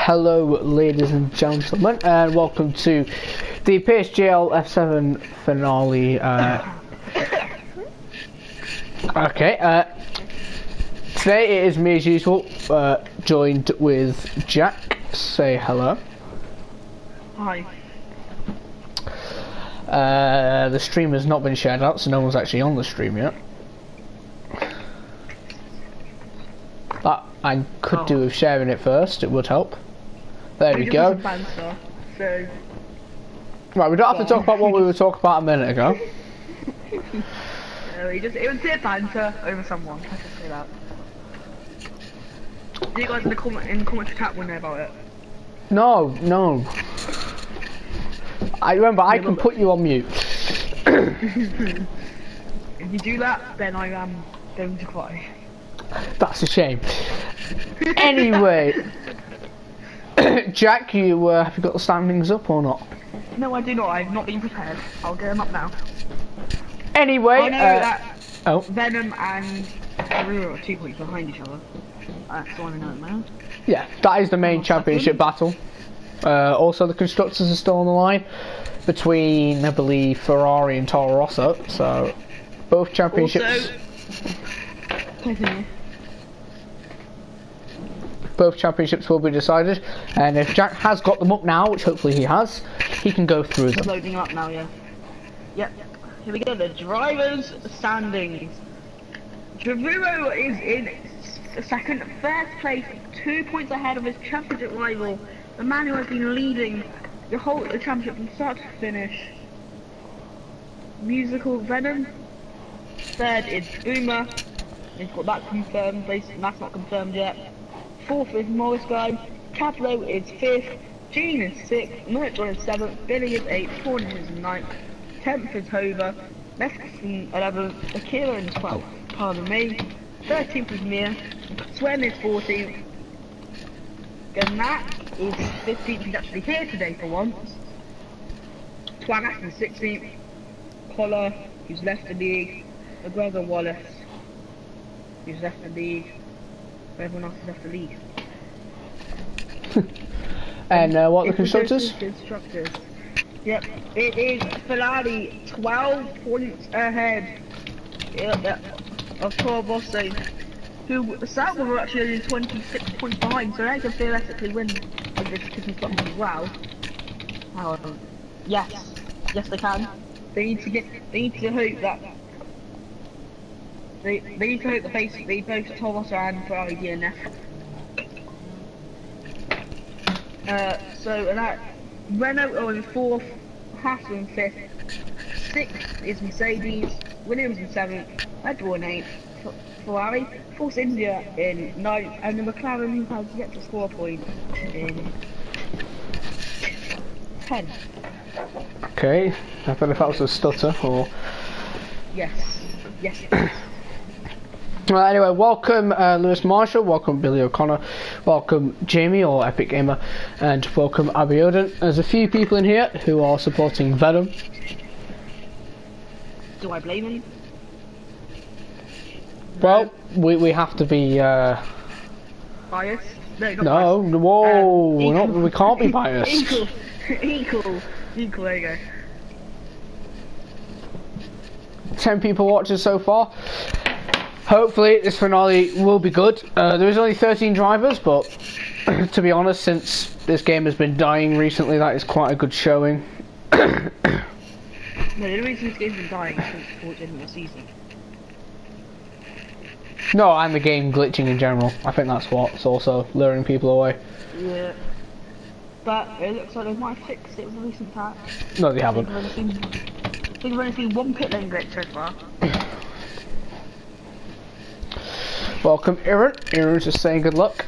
Hello, ladies and gentlemen, and welcome to the PSGL F7 finale. Today it is me as usual, joined with Jack. Say hello. Hi. The stream has not been shared out, so no one's actually on the stream yet. That I could do with sharing it first, it would help. There we go. Banter, so... Right, we don't have to talk about what we were talking about a minute ago. it was their banter over someone, I should say that. Do you guys in the comment chat will know about it? No. I remember, I can put you on mute. If you do that, then I am going to cry. That's a shame. Anyway, Jack, have you got the standings up or not? No, I do not. I've not been prepared. I'll get them up now. Anyway, I know that Venom and Arura are 2 points behind each other. That's all I know now. Yeah, that is the main championship battle. Also, the constructors are still on the line between, I believe, Ferrari and Toro Rosso. So, both championships. Also, both championships will be decided, and if Jack has got them up now, which hopefully he has, he can go through them. Loading up now, yeah. Yep. Here we go. The drivers' standings. Javuro is in second, first place, 2 points ahead of his championship rival, the man who has been leading the championship from start to finish. Musical Venom. Third is Boomer. He's got that confirmed. That's not confirmed yet. Fourth is Morris Guy. Tableau is fifth. Gene is sixth. Merchant is seventh. Billy is eighth. Hornet is ninth. 10th is Hover. Lex is 11th. Akira is 12th. Pardon me. 13th is Mia. Swen is 14th. Gnat is 15th. He's actually here today for once. Twanak is 16th. Collar, who's left the league. McGregor Wallace, who's left the league. Everyone else has left the league. And what are the constructors? Yep, it is Ferrari 12 points ahead of Toro Rosso, who Sauber were actually only 26 points behind, so they can theoretically win this constructors as well. However, yes they can. They need to hope that. They need to hope that basically both Toro Rosso and Ferrari DNF. So that Renault are in fourth, Haas in fifth, sixth is Mercedes, Williams in seventh, Red Bull in eighth, Ferrari, Force India in ninth, and the McLaren who has yet to score a point in 10th. Okay, I thought if that was a stutter or. Yes it is. Well, anyway, welcome Lewis Marshall, welcome Billy O'Connor, welcome Jamie or Epic Gamer, and welcome Abby Oden. There's a few people in here who are supporting Venom. Do I blame him? Well, we have to be biased? No, not no, biased. Whoa, we can't be biased. Equal, there you go. 10 people watching so far. Hopefully this finale will be good. There is only 13 drivers, but to be honest, since this game has been dying recently, that is quite a good showing. No, the reason this game's been dying is since towards the end of the season. No, and the game glitching in general. I think that's what's also luring people away. Yeah. But it looks like they might have fixed it with a recent patch. No, they haven't. I think we've only seen one pit lane glitch so far. Welcome, Aaron. Aaron's just saying good luck.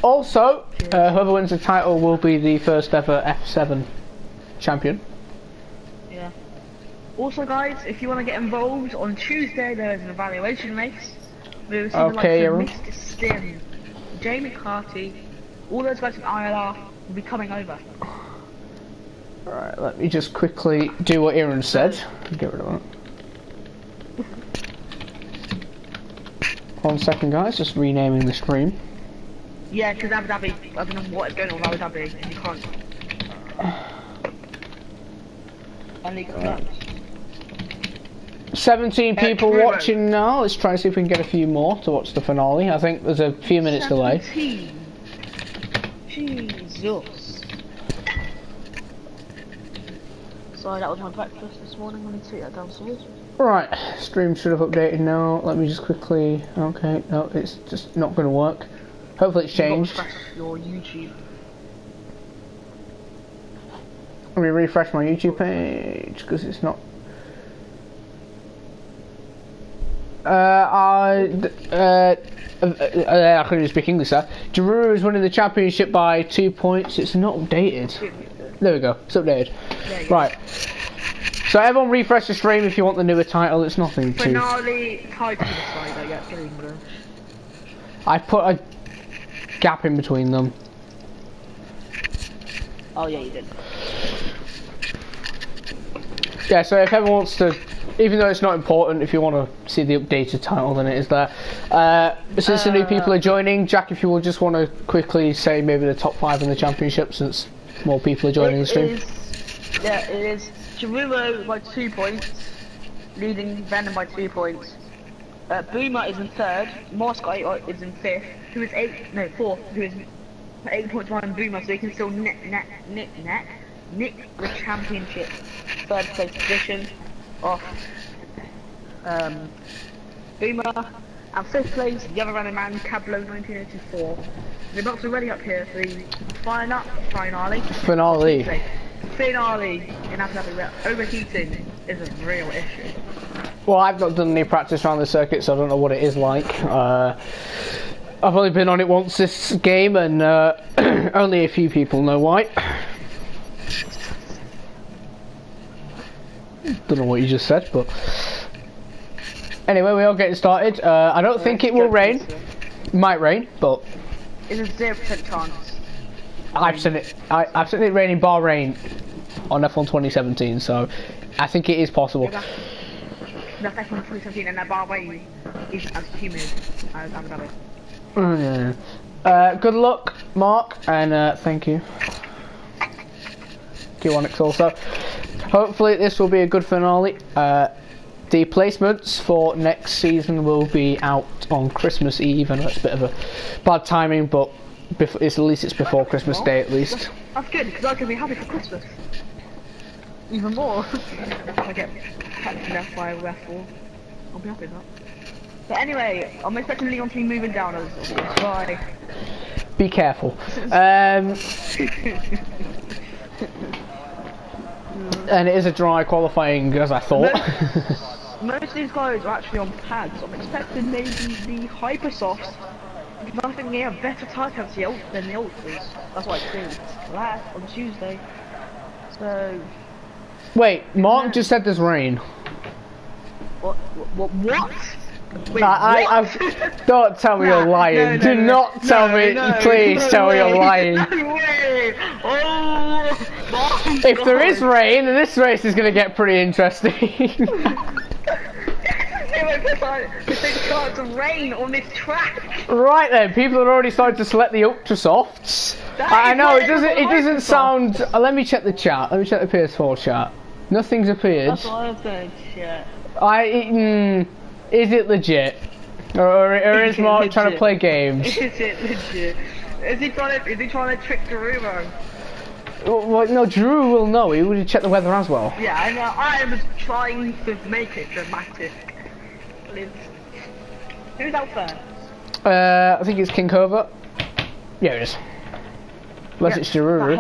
Also, whoever wins the title will be the first ever F7 champion. Yeah. Also, guys, if you want to get involved, on Tuesday there is an evaluation race. We'll see Aaron. Mr. Stim, Jamie Carty, all those guys from ILR will be coming over. Alright, let me just quickly do what Aaron said. Get rid of that. 1 second, guys, just renaming the stream. Yeah, because Abu Dhabi, I don't know what is going on with Abu Dhabi. You can't. Only confirmed. 17 people Truro. watching now. Let's try and see if we can get a few more to watch the finale. I think there's a few minutes delay. 17. Jesus. Sorry, that was my breakfast this morning. Let me take that downstairs. Right, stream should have updated now. Let me just quickly. Okay, no, it's just not going to work. Hopefully it's changed. Refresh your YouTube. Let me refresh my YouTube page because it's not. I couldn't even speak English there. Giroud is winning the championship by 2 points. It's not updated. There we go. It's updated. Right. So everyone refresh the stream if you want the newer title. It's nothing too. Finale title decider. Yeah, get English. I put a gap in between them. Oh yeah, you did. Yeah. So if everyone wants to. Even though it's not important, if you want to see the updated title, then it is there. Since the new people are joining, Jack, if you will just want to quickly say maybe the top 5 in the championship, since more people are joining the stream. Yeah, it is Chiruro by 2 points, leading Venom by 2 points. Boomer is in 3rd, Moscow is in 5th, who is 4th, who is 8 points behind Boomer, so he can still nick the championship 3rd place position off Boomer, and 5th place, the other running man, Cablo 1984. The box already up here for the finale in Abu Dhabi, where overheating is a real issue. Well, I've not done any practice around the circuit, so I don't know what it is like. I've only been on it once this game, and only a few people know why. Don't know what you just said, but anyway, we are getting started. I don't think it will rain. It might rain, but it's a 0% chance. I've seen it. I've seen it raining bar rain on F1 2017, so I think it is possible. That's F1 2017, and that bar rain is as humid as Abu Dhabi. Oh, yeah. Good luck, Mark, and thank you. Q1X also. Hopefully this will be a good finale. The placements for next season will be out on Christmas Eve, and that's a bit of a bad timing, but at least it's before Christmas Day at least. That's good, because I can be happy for Christmas. Even more. If I get packed left by a raffle, I'll be happy with that. But anyway, I'm expecting Leon to be moving down as well. Be careful. And it is a dry qualifying, as I thought. Most of these guys are actually on pads. I'm expecting maybe the Hypersofts, because I think they have better tire capacity than the Ultras. That's what I think. Last on Tuesday. So. Wait, Mark just said there's rain. What? Wait, don't tell me you're lying. Do not tell me. Please tell me you're lying. No way. Oh. If there is rain, then this race is going to get pretty interesting. It starts to rain on this track. Right then, people have already started to select the Ultrasofts. I know it doesn't sound. Let me check the chat. Let me check the PS4 chat. Nothing's appeared. That's what I'm saying. Shit. Is it legit, or is Mark trying to play games? Is it legit? Is he trying to trick Gerudo? Well, no, Drew will know. He would check the weather as well. Yeah, I know. I am trying to make it dramatic. Who's out there? I think it's King Cobra. Yeah, it is. Unless it's Giroud.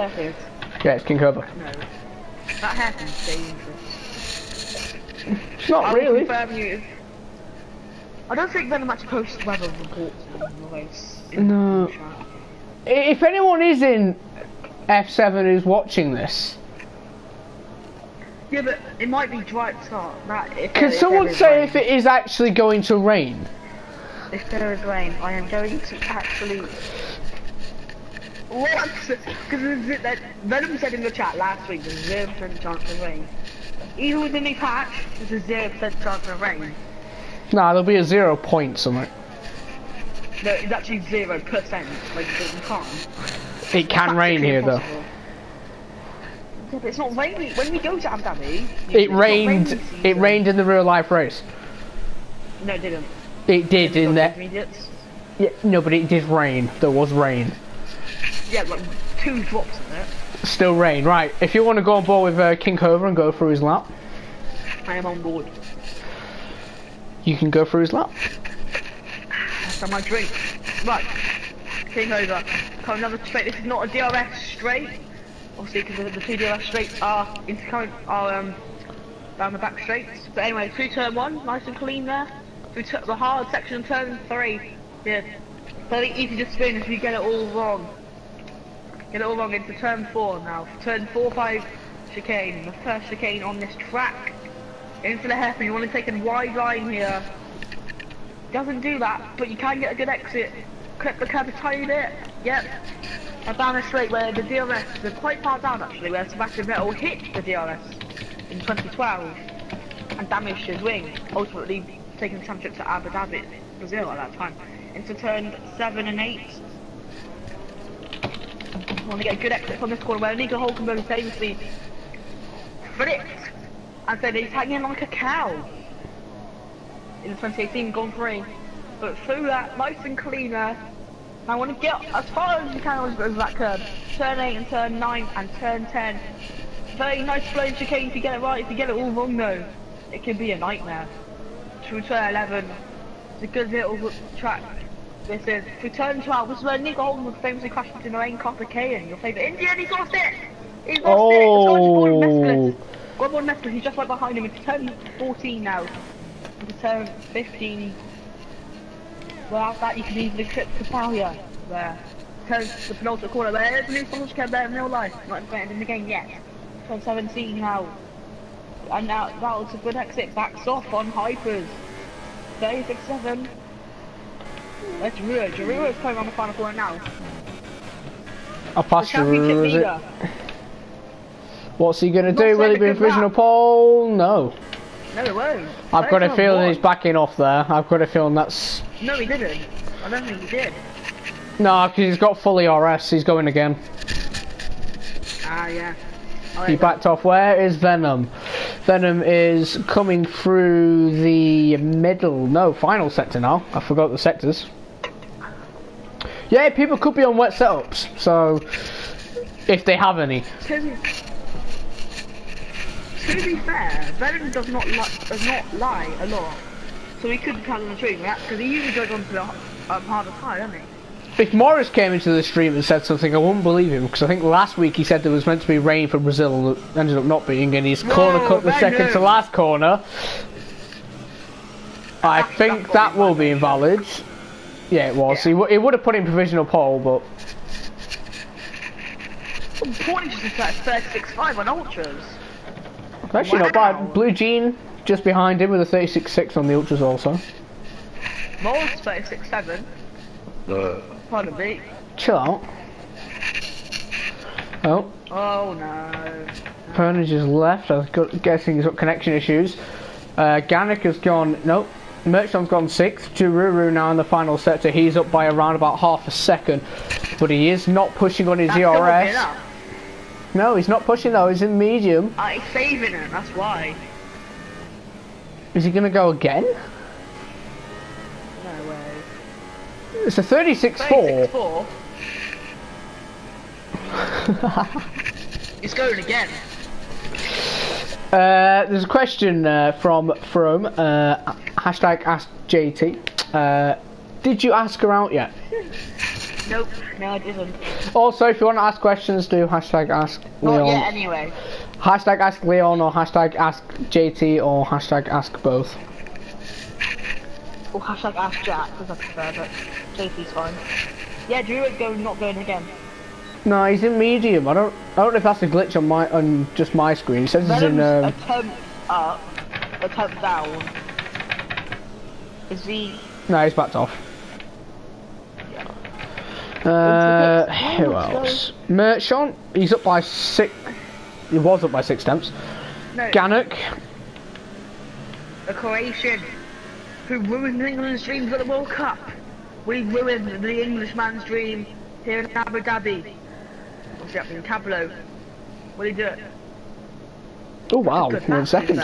Yeah, it's King Cobra. No. That happens dangerous. It's not really. I don't think Venom actually posts weather reports in the race. No. If anyone is in F7 who's watching this. Yeah, but it might be dry at the start. Can someone say if it is actually going to rain? If there is rain, I am going to actually... What? Because Venom said in the chat last week there's 0% chance of rain. Even within the patch, there's a 0% chance of rain. Nah, there'll be a 0 point something. No, it's actually 0%. Like, you can't. It can rain here though. Impossible. Yeah, but it's not raining. When we go to Abu Dhabi, It rained. It rained in the real life race. No, it didn't. It did in there. Intermediates. Yeah, no, but it did rain. There was rain. Yeah, like 2 drops in it. Still rain. Right. If you want to go on board with King Cobra and go through his lap, I am on board. you can go through his lap. That's my drink. Right. King over. Come another straight. This is not a DRS straight. Obviously, because the 2 DRS straights are down the back straights. But anyway, through turn 1, nice and clean there. Through the hard section of turn 3. Yeah. Very easy to spin if you get it all wrong. Get it all wrong into turn 4 now. Turn 4, 5 chicane. The first chicane on this track. Into the hairpin. You want to take a wide line here. Doesn't do that, but you can get a good exit. Clip the curb a tiny bit. Yep. And down a straight where the DRS, they're quite far down actually, where Sebastian Vettel hit the DRS in 2012 and damaged his wing, ultimately taking the championship to Abu Dhabi, Brazil at that time. Into turn 7 and 8. Want to get a good exit from this corner where Nico Hulkenberg famously flipped and said he's hanging like a cow in the 2018 Grand Prix. But through that, nice and cleaner. I want to get as far as you can over that curb. Turn 8 and turn 9 and turn 10. Very nice slow chicane if you get it right. If you get it all wrong though, it can be a nightmare. Through turn 11, it's a good little track. This is through turn 12. This is where Nico Hulkenberg famously crashed into Lorraine Coppercairn, your favourite Indian. He's lost it. He's lost it. It's going to Gordon Mesclith. He's just right behind him. It's turn 14 now. Into turn 15. Without that, you can easily clip to Talia there. Turn the penultimate corner there. There's a new Soldier Cab there in real life. Not invented in the game yet. Turn 17 now. And now that was a good exit. Backs off on Hypers. 36-7. Let's Giroud. Giroud is coming on the final corner now. I'll pass Giroud, is it? What's he going to do? Will he be in provisional pole? No. No, it won't. I've got a feeling he's backing off there. I've got a feeling that's... No, he didn't. I don't think he did. No, because he's got fully RS. He's going again. Ah, yeah. He backed off. Where is Venom? Venom is coming through the middle. No, final sector now. I forgot the sectors. Yeah, people could be on wet setups. So, if they have any. To be fair, Venom does not lie a lot, so he could tell on the stream, right? Because he usually goes on to the harder side, doesn't he? If Morris came into the stream and said something, I wouldn't believe him, because I think last week he said there was meant to be rain for Brazil, and it ended up not being, and he's corner cut the second to last corner. I think that will be invalid. Yeah, it was. Yeah. He would have put in provisional pole, but... Points just at 36.5 on Ultras. Actually not bad. Blue Jean just behind him with a 36.6 on the Ultras also. Mole's 36.7. Pardon me. Chill out. Oh. Oh no. Pernage has left. I'm guessing he's got connection issues. Gannick has gone. Nope. Merchant's gone 6th. Giroud now in the final sector. He's up by around about half a second. But he is not pushing on his ERS. No, he's not pushing though. He's in medium. He's saving him. That's why. Is he going to go again? No way. It's a 36.4. 36.4. He's going again. There's a question from hashtag AskJT. Did you ask her out yet? Nope, no I didn't. Also, if you want to ask questions, do hashtag Ask Leon. Not yet, anyway. Hashtag Ask Leon or hashtag Ask JT or hashtag Ask both. Or hashtag Ask Jack, because I prefer, but JT's fine. Yeah, Drew is not going again. No, he's in medium. I don't know if that's a glitch on just my screen. It says he's in. Attempt up, attempt down. Is he? No, he's backed off. Who else? Merchant, he's up by 6. He was up by 6 attempts. No. Gannick. A Croatian who ruined England's dreams at the World Cup. We ruined the Englishman's dream here in Abu Dhabi. What's happening? Tableau. What did he do? Oh wow, Good 1 match, second.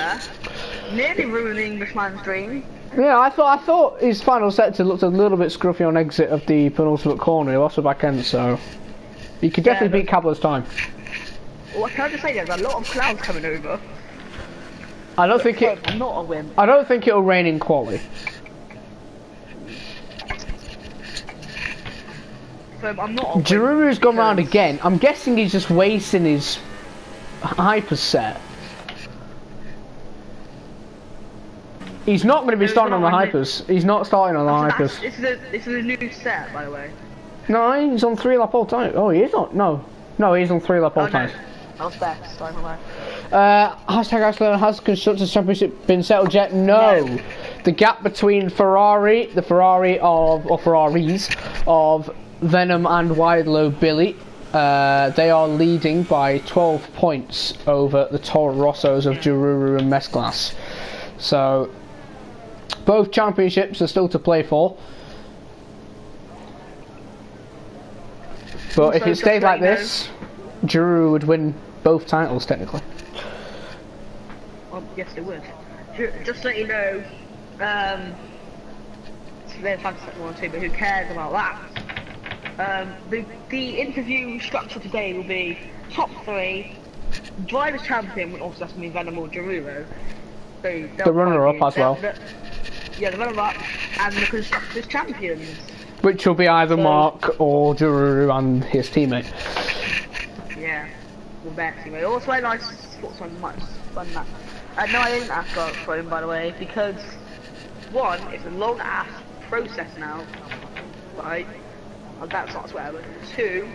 Nearly ruined the Englishman's dream. Yeah, I thought his final sector looked a little bit scruffy on exit of the penultimate corner. He lost the back end, so he could definitely beat Cablo's time. Well, can I just say there's a lot of clouds coming over. I don't think it. I'm not a wimp. I don't think it'll rain in quali. So I'm not a wimp. Giroux's gone round again. I'm guessing he's just wasting his hyper set. He's not going to be starting on the hypers. He's not starting on the hypers. This is a new set, by the way. No, he's on 3 lap all time. Oh, he is not. No, he's on 3 lap all time. I was best. Sorry, my Hashtag Iceland, has Constructors Championship been settled yet? No. The gap between the Ferraris of Venom and Widelow Billy, they are leading by 12 points over the Toro Rossos of Giroux and Mesclas. So both championships are still to play for. But if it stayed like this, Giroux would win both titles technically. Well, yes, it would. Just to let you know, there's fantasy 1 or 2, but who cares about that? The interview structure today will be top 3, drivers champion, also that's going to be Venom or Giroux. So the runner-up as well. Yeah, the runner-up and the constructors champions. Which will be either Mark or Giroux and his teammate. Yeah, well, their teammate. Also, a nice sports one might fun that. No, I didn't ask for him, by the way, because one, it's a long ass process now, right? Oh, that's not a swear, but 2,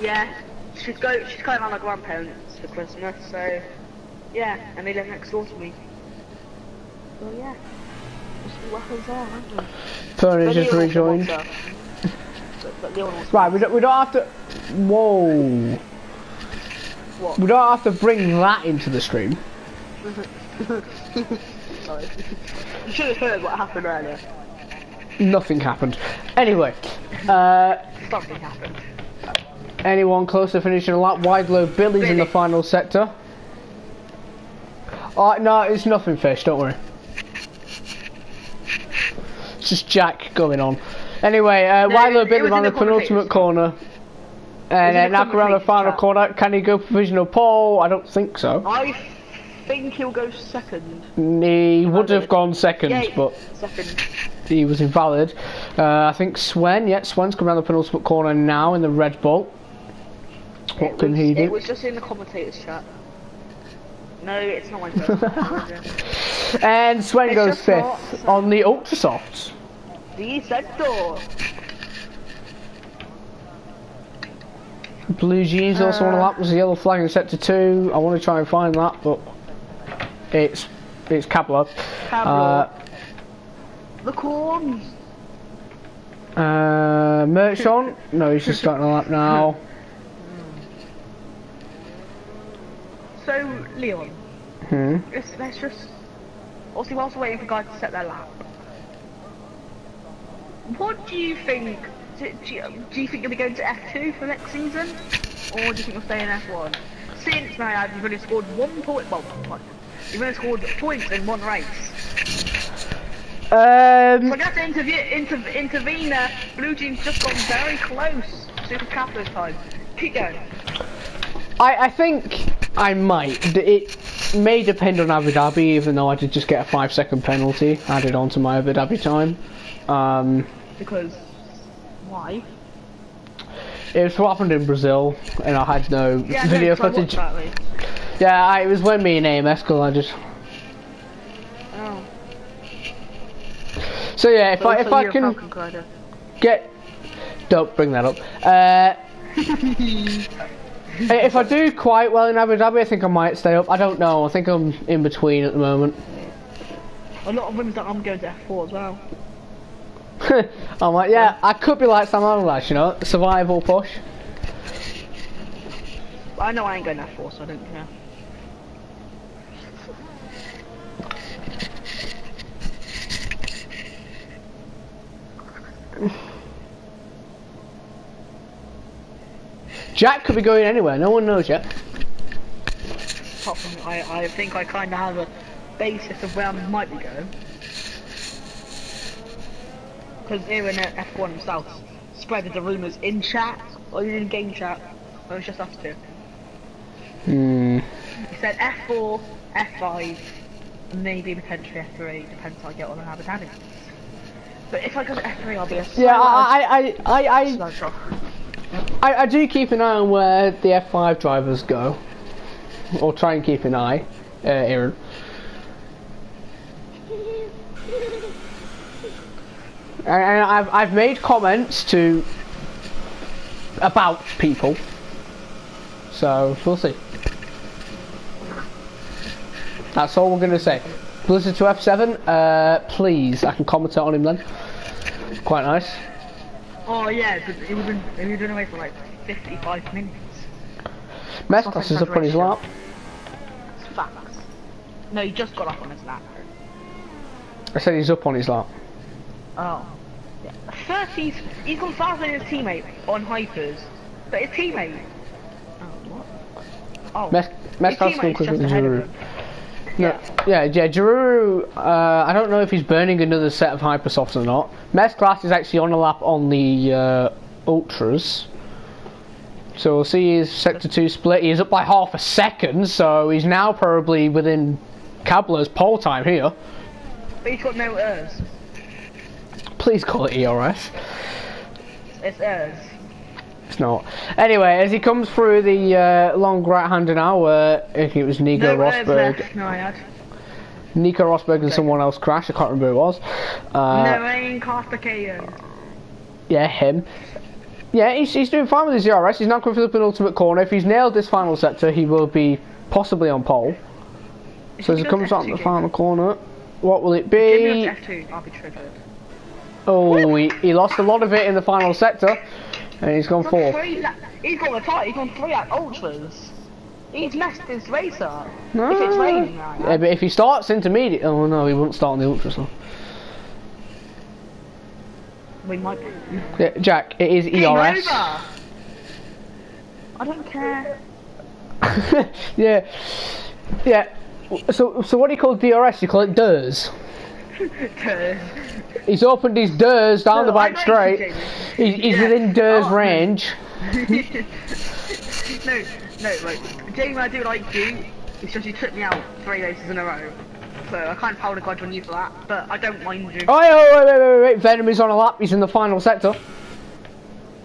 yeah, she's going around my grandparents for Christmas, so yeah, and they live next door to me. So yeah, we'll see what happens there, won't we? Tony just rejoined. Right, we don't have to. Whoa. What? We don't have to bring that into the stream. Sorry. You should have heard what happened earlier. Nothing happened. Anyway, Something happened. anyone close to finishing a lap? Widelow Billy's in the final sector. No, it's nothing fish, don't worry. It's just Jack going on. Anyway, Widelow Billy on the penultimate corner. And now around the final corner. Can he go provisional pole? I don't think so. I think he'll go second. He would have gone second, Yeah, but second. he was invalid. I think Swen's come around the penultimate corner now in the Red Bull. What can he do? It was just in the commentators chat. No, it's not my turn. And Swen It's goes just 5th on the Ultra Softs. The sector. Blue Jeans also on a lap. There's a yellow flag in sector 2. I want to try and find that, but it's Cablo. The corns. Merchant? No, he's just starting a lap now. So, Leon. Let's just... Obviously, whilst we're waiting for guys to set their lap. What do you think? Do you think you'll be going to F2 for next season? Or do you think you'll stay in F1? Since now you've only scored 1 point... Well, you've only scored points in 1 race. So I got to intervene. Blue Team's just gone very close to the Capitals time. Keep going. I think I might. It may depend on Abu Dhabi, even though I did just get a 5-second penalty added on to my Abu Dhabi time. Because why? It was what happened in Brazil, and I had no video footage. Yeah, it was when me and AMS collided. Oh. So yeah, if I can get, don't bring that up. If I do quite well in Abu Dhabi, I think I might stay up. I don't know. I think I'm in between at the moment. A lot of women that I'm going to F4 as well. I'm like, yeah, I could be like Sam Allardyce, you know, survival push. I know I ain't going to F4, so I don't care. Jack could be going anywhere. No one knows yet. Apart from, I think I kind of have a basis of where I might be going. Because here in F1 himself spreaded the rumours in chat, or in game chat, or it's just us two. He said F4, F5, maybe potentially F3, depends how I get on and have a daddy. But if I go to F3, I'll be a slow I do keep an eye on where the F5 drivers go, or try and keep an eye, Aaron. And I've made comments about people, so we'll see. That's all we're gonna say. Blizzard to F7, please. I can comment on him then. Quite nice. Oh yeah, he was been away for like 55 minutes. Mesclas is up on his lap. Facts. No, he just got up on his lap. I said he's up on his lap. Oh. Yeah. 30s, he's gone faster than his teammate on hypers. But his teammate... Oh, what? Oh. Mesclas going quicker than Giroud. Yeah. Yeah, Giroud, I don't know if he's burning another set of hypersofts or not. Mesclas is actually on a lap on the Ultras. So we'll see his Sector 2 split. He's up by half a second, so he's now probably within Cabler's pole time here. But he's got no ERS. Please call it ERS. It's ERS. It's not. Anyway, as he comes through the long right-hander now, I think it was Nico Rosberg. No, I had. Nico Rosberg and someone else crashed. I can't remember who it was. No, I ain't Carthagena. Yeah, him. Yeah, he's doing fine with his ERS. He's now coming for the penultimate corner. If he's nailed this final sector, he will be possibly on pole. So as he comes out the final corner, what will it be? F2, I'll be triggered. Oh, he lost a lot of it in the final sector, and he's gone fourth. He's got the title, he's gone 3 at Ultras. He's messed his race up. No. If it's raining right now. Yeah, but if he starts intermediate, oh no, he won't start on the Ultras though. We might be. Yeah, Jack, it is Game ERS. over. I don't care. Yeah. Yeah. So what do you call DRS? You call it DRS. He's opened his DRS down the back straight. He's within DRS range. no, like, Jamie, I do like you. It's just you took me out 3 races in a row. So I can't hold a grudge on you for that, but I don't mind you. Oh, wait. Venom is on a lap. He's in the final sector.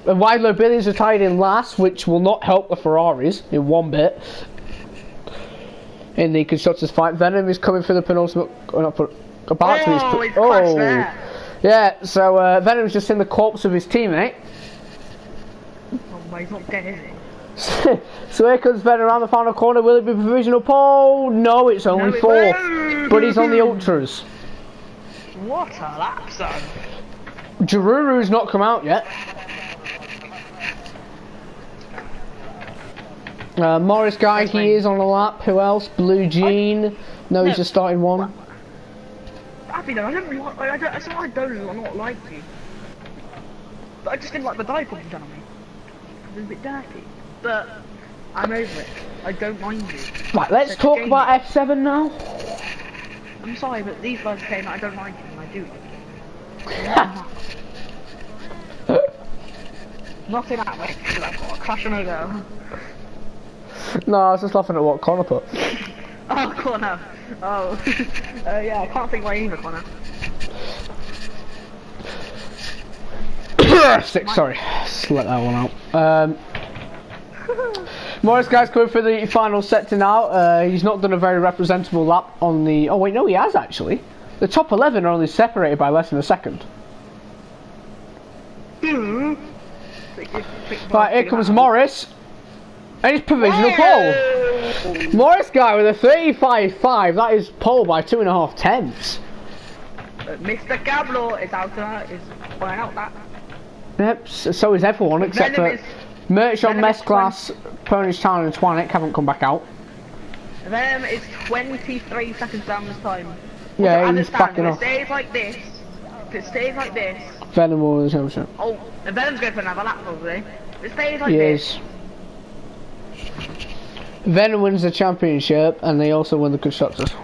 And Widlow Billies are tied in last, which will not help the Ferraris in one bit. In the constructors fight, Venom is coming for the penultimate. Yeah. So Venom's just in the corpse of his teammate. Oh, but he's not dead, is he? So here comes Venom around the final corner. Will it be provisional pole? No, it's only 4. But he's on the Ultras. What a lap, son. Giroux's not come out yet. Morris guy, he is on a lap. Who else? Blue Jean. No, he's just starting one. I don't not like you. But I just didn't like the dive you've done on me. It was a bit dirty. But I'm over it. I don't mind you. Right, let's talk about F7 now. I'm sorry, but these guys are saying that I don't like you, and I do. Not in that way, because I've got a crash on a go. No, I was just laughing at what Connor put. Oh, Connor. Oh. Yeah, I can't think why either, Connor. Sorry, just let that one out. Morris guy's coming for the final sector now. He's not done a very representable lap on the... Oh wait, no, he has actually. The top 11 are only separated by less than a second. Right, here comes Morris. And it's provisional pole. Morris guy with a 35.5. That is pole by 2.5 tenths. Mr. Gablo is out that. Yep, so is everyone except for Merch on Mesclas, Ponish Town and Twanik haven't come back out. Venom is 23 seconds down this time. Yeah, he's backing off. If it stays like this, Venom will lose 100%. Oh, and Venom's going for another lap probably. If it stays like this, Venom wins the championship, and they also win the constructors.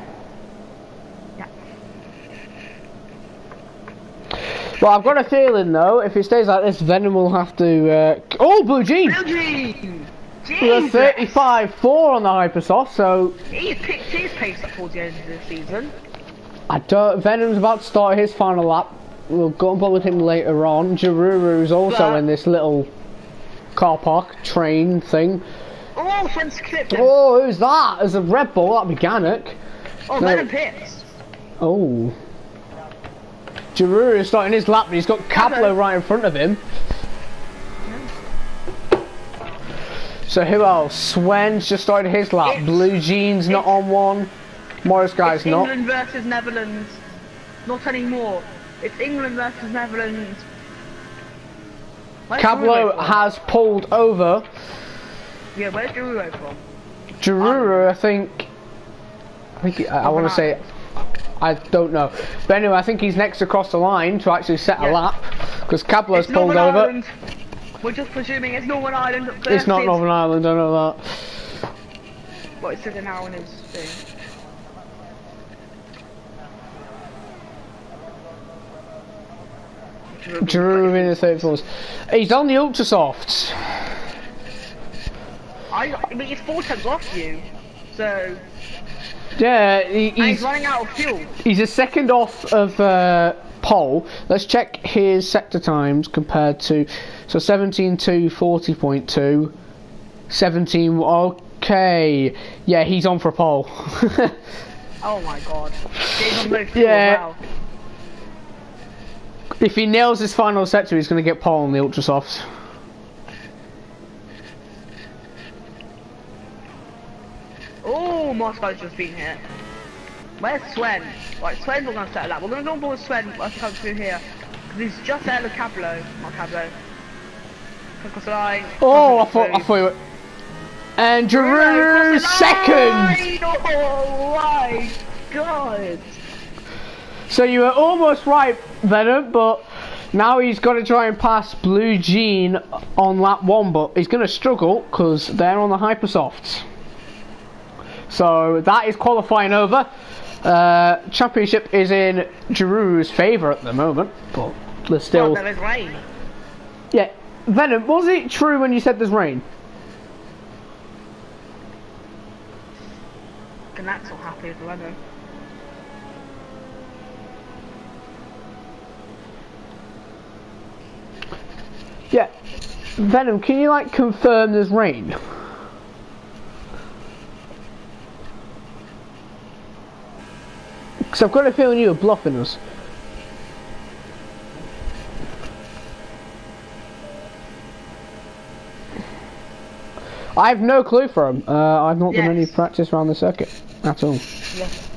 Yeah. Well, I've got a feeling though, if it stays like this, Venom will have to. Oh, Blue Jean! Blue Jean! We're 35-4 on the Hypersoft, so. He picked his pace up towards the end of the season. Venom's about to start his final lap. We'll go on with him later on. Jaruru's also in this little car park train thing. Oh, Sven's clipped him. Oh, who's that? There's a Red Bull, that'd be Gannick. Oh, No. Venom pits. Oh. Jaruru is starting his lap, but he's got Cablo right in front of him. So who else? Sven's just started his lap. Blue Jean's not on one. Morris Guy's not. England versus Netherlands. Not anymore. It's England versus Netherlands. Cablo has pulled over. Yeah, where's Jaruru from? Jaruru, I want to say, I don't know. But anyway, I think he's next across the line to actually set a lap, because Cablo's pulled over. Ireland. We're just presuming it's Northern Ireland. It's not Northern Ireland, I know that. Well, it said an hour in his thing. Jaruru in the third floors. He's on the ultra softs. I mean, he's 4 tenths off you, so. Yeah, he's running out of fuel. He's a second off of pole. Let's check his sector times compared to 17.2, 40.2, 17. Okay, yeah, he's on for a pole. Oh my god, he's on no fuel yeah. as well. If he nails his final sector, he's going to get pole on the ultra softs. Oh, Moscow's just been hit. Where's Sven? Right, Sven's not going to settle that. We're going to go on board with Sven as he comes through here. Because he's just there with Cablo. Not Cablo. Across the line. Oh, I thought you were... And Jaruru second! Oh my god! So you were almost right, Venom, but now he's got to try and pass Blue Jean on lap 1, but he's going to struggle because they're on the Hypersofts. So that is qualifying over. Championship is in Jaruru's favour at the moment, but there's still... Well, there is rain. Yeah, Venom, was it true when you said there's rain? And that's all happy with the weather. Yeah. Venom, can you like confirm there's rain? Because I've got a feeling you were bluffing us. I have no clue for him. I've not done any practice around the circuit at all. Yes.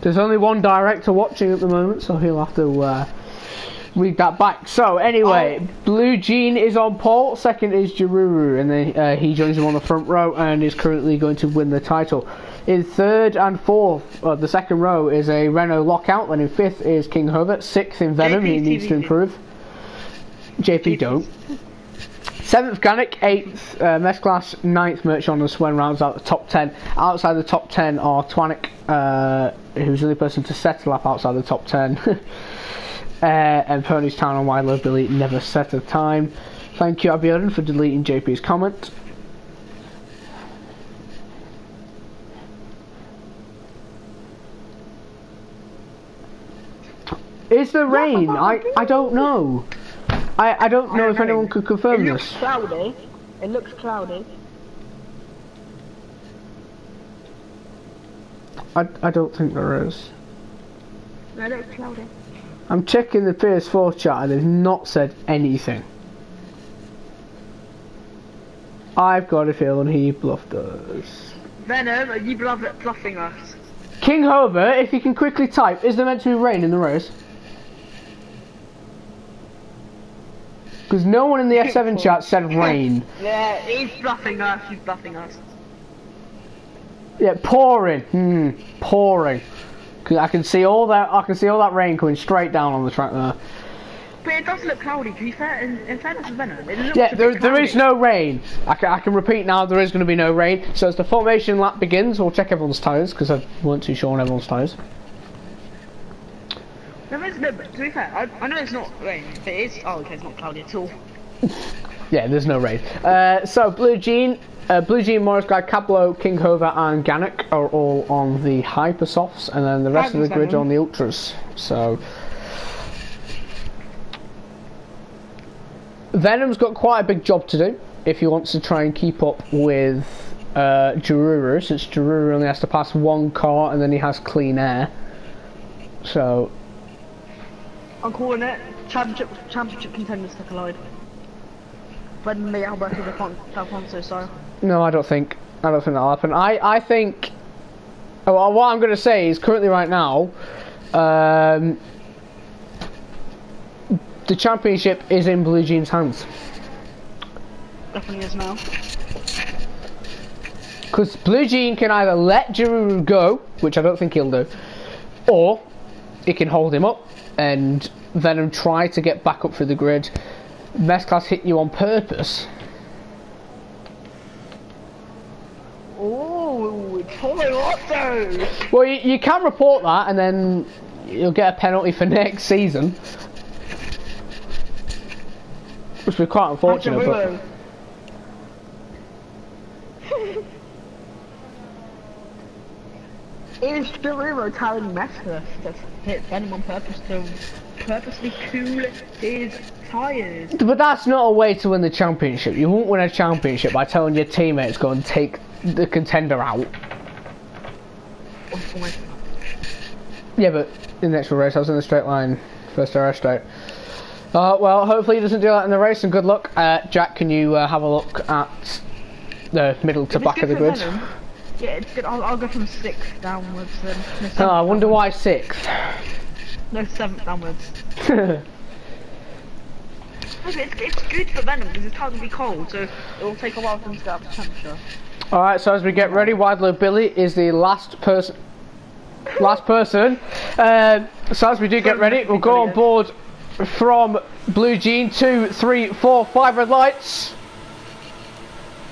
There's only one director watching at the moment, so he'll have to read that back. So anyway, Blue Jean is on pole, second is Jaruru, and then he joins him on the front row and is currently going to win the title. In third and fourth, the second row is a Renault Lockout, and in fifth is King Herbert, sixth in Venom, he needs to improve. JP don't. Seventh Gannick, eighth Mesclass, ninth Merchant and Swen rounds out the top 10. Outside the top 10 are Twanick, who's the only person to settle up outside the top 10. And Pony's Town and Wildlife Billy never set a time. Thank you Abiodun for deleting JP's comment. Is there rain? I don't know. I don't know if anyone could confirm this. It looks cloudy. It looks cloudy. I don't think there is. No, it looks cloudy. I'm checking the PS4 chat and they've not said anything. I've got a feeling he bluffed us. Venom, are you bluffing us? King Hover, if you can quickly type, is there meant to be rain in the race? Because no one in the F7 chat said rain. Yeah, he's bluffing us, he's bluffing us. Yeah, pouring. Pouring. Cause I can see all that rain coming straight down on the track there. But it does look cloudy, to be fair, in fairness to Venom, it looks Yeah, a bit there is cloudy. no rain. I can repeat now, there is going to be no rain. So as the formation lap begins, we'll check everyone's tyres, because I weren't too sure on everyone's tyres. No, but to be fair, I know it's not rain, but it is, oh okay, it's not cloudy at all. Yeah, there's no rain. So Blue Jean, Morris Guy, Cablo, King Hover and Gannock are all on the Hypersofts, and then the rest of the grid are on the Ultras. So Venom's got quite a big job to do if he wants to try and keep up with Jaruru, since Jaruru only has to pass one car and then he has clean air. So I'm calling it championship contenders to collide. When the Alberto Alfonso style. no, I don't think that'll happen. I think what I'm going to say is currently right now the championship is in Blue Jean's hands. Definitely is now. Because Blue Jean can either let Jaruru go, which I don't think he'll do, or he can hold him up and Venom try to get back up through the grid. Mesclas hit you on purpose. Oh, it's Toro Rosso! Well, you can report that and then you'll get a penalty for next season. Which would be quite unfortunate, but... Is Jaruro telling Mesclas to hit Venom on purpose to purposely cool his tyres? But that's not a way to win the championship. You won't win a championship by telling your teammates go and take the contender out. Yeah, but in the actual race I was in the straight line, first air straight. Well, hopefully he doesn't do that in the race, and good luck. Jack, can you have a look at the middle to back of the grid? Venom, yeah, it's good. I'll go from 6th downwards then. No, I wonder why 6th. No, 7th downwards. It's good for Venom because it's starting to be cold, so it will take a while for them to get up to temperature. Alright, so as we get ready, Widelow Billy is the last person. So as we do get ready, we'll go on board from Blue Jean, 2, 3, 4, 5 red lights.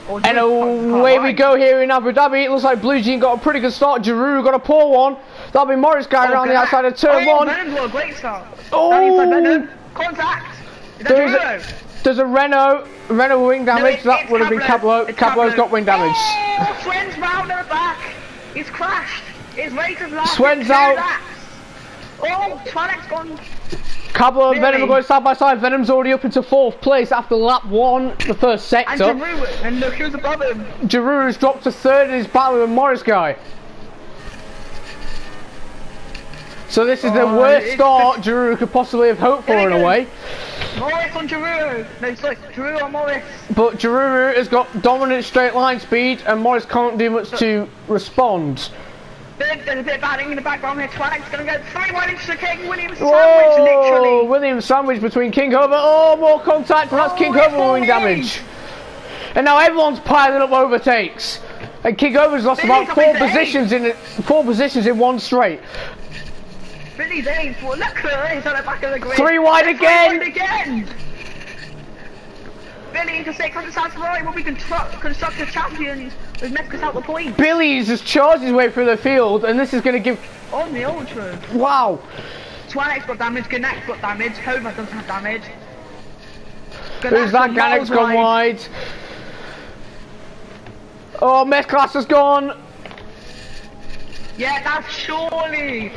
And away we go here in Abu Dhabi. It looks like Blue Jean got a pretty good start. Jaruru got a poor one. That'll be Morris guy around the outside of turn 1. Venom's got a great start. Oh! Venom. Contact! Is that There's a Renault wing damage. That would have been Cablo. Cablo's got wing damage. Oh, Swen's round at the back. He's crashed. His race is last. Swen's out. Oh, Twanek's gone. Cablo and Venom are going side by side. Venom's already up into 4th place after lap 1, the first sector. And Jaruru, and look who's above him. Jaruru's dropped to 3rd in his battle with Morris guy. So this is the worst start Jaruru could possibly have hoped for in a way. Morris on Jaruru. No, sorry, Jaruru on Morris. But Jaruru has got dominant straight line speed and Morris can't do much to respond. There's a bit of batting in the background here. Twanek's going to go 3 wide into the King Williams sandwich, literally. Williams sandwich between King Hover. Oh, more contact, and that's King Hover wing damage. And now everyone's piling up overtakes. And King Hover's lost about 4 positions in one straight. Billy's aim for look at this on the back of the grid. 3 wide again. 3 wide again. Billy into 6 on the South Ferrari will be constructor champions with Mesclas out the point. Billy's just charged his way through the field, and this is going to give... On the Ultra. Wow. Twanek's got damage, Gannock's got damage, Hover doesn't have damage. Who's that? Gannock's gone wide. Oh, Mesclas has gone. Yeah, that's surely.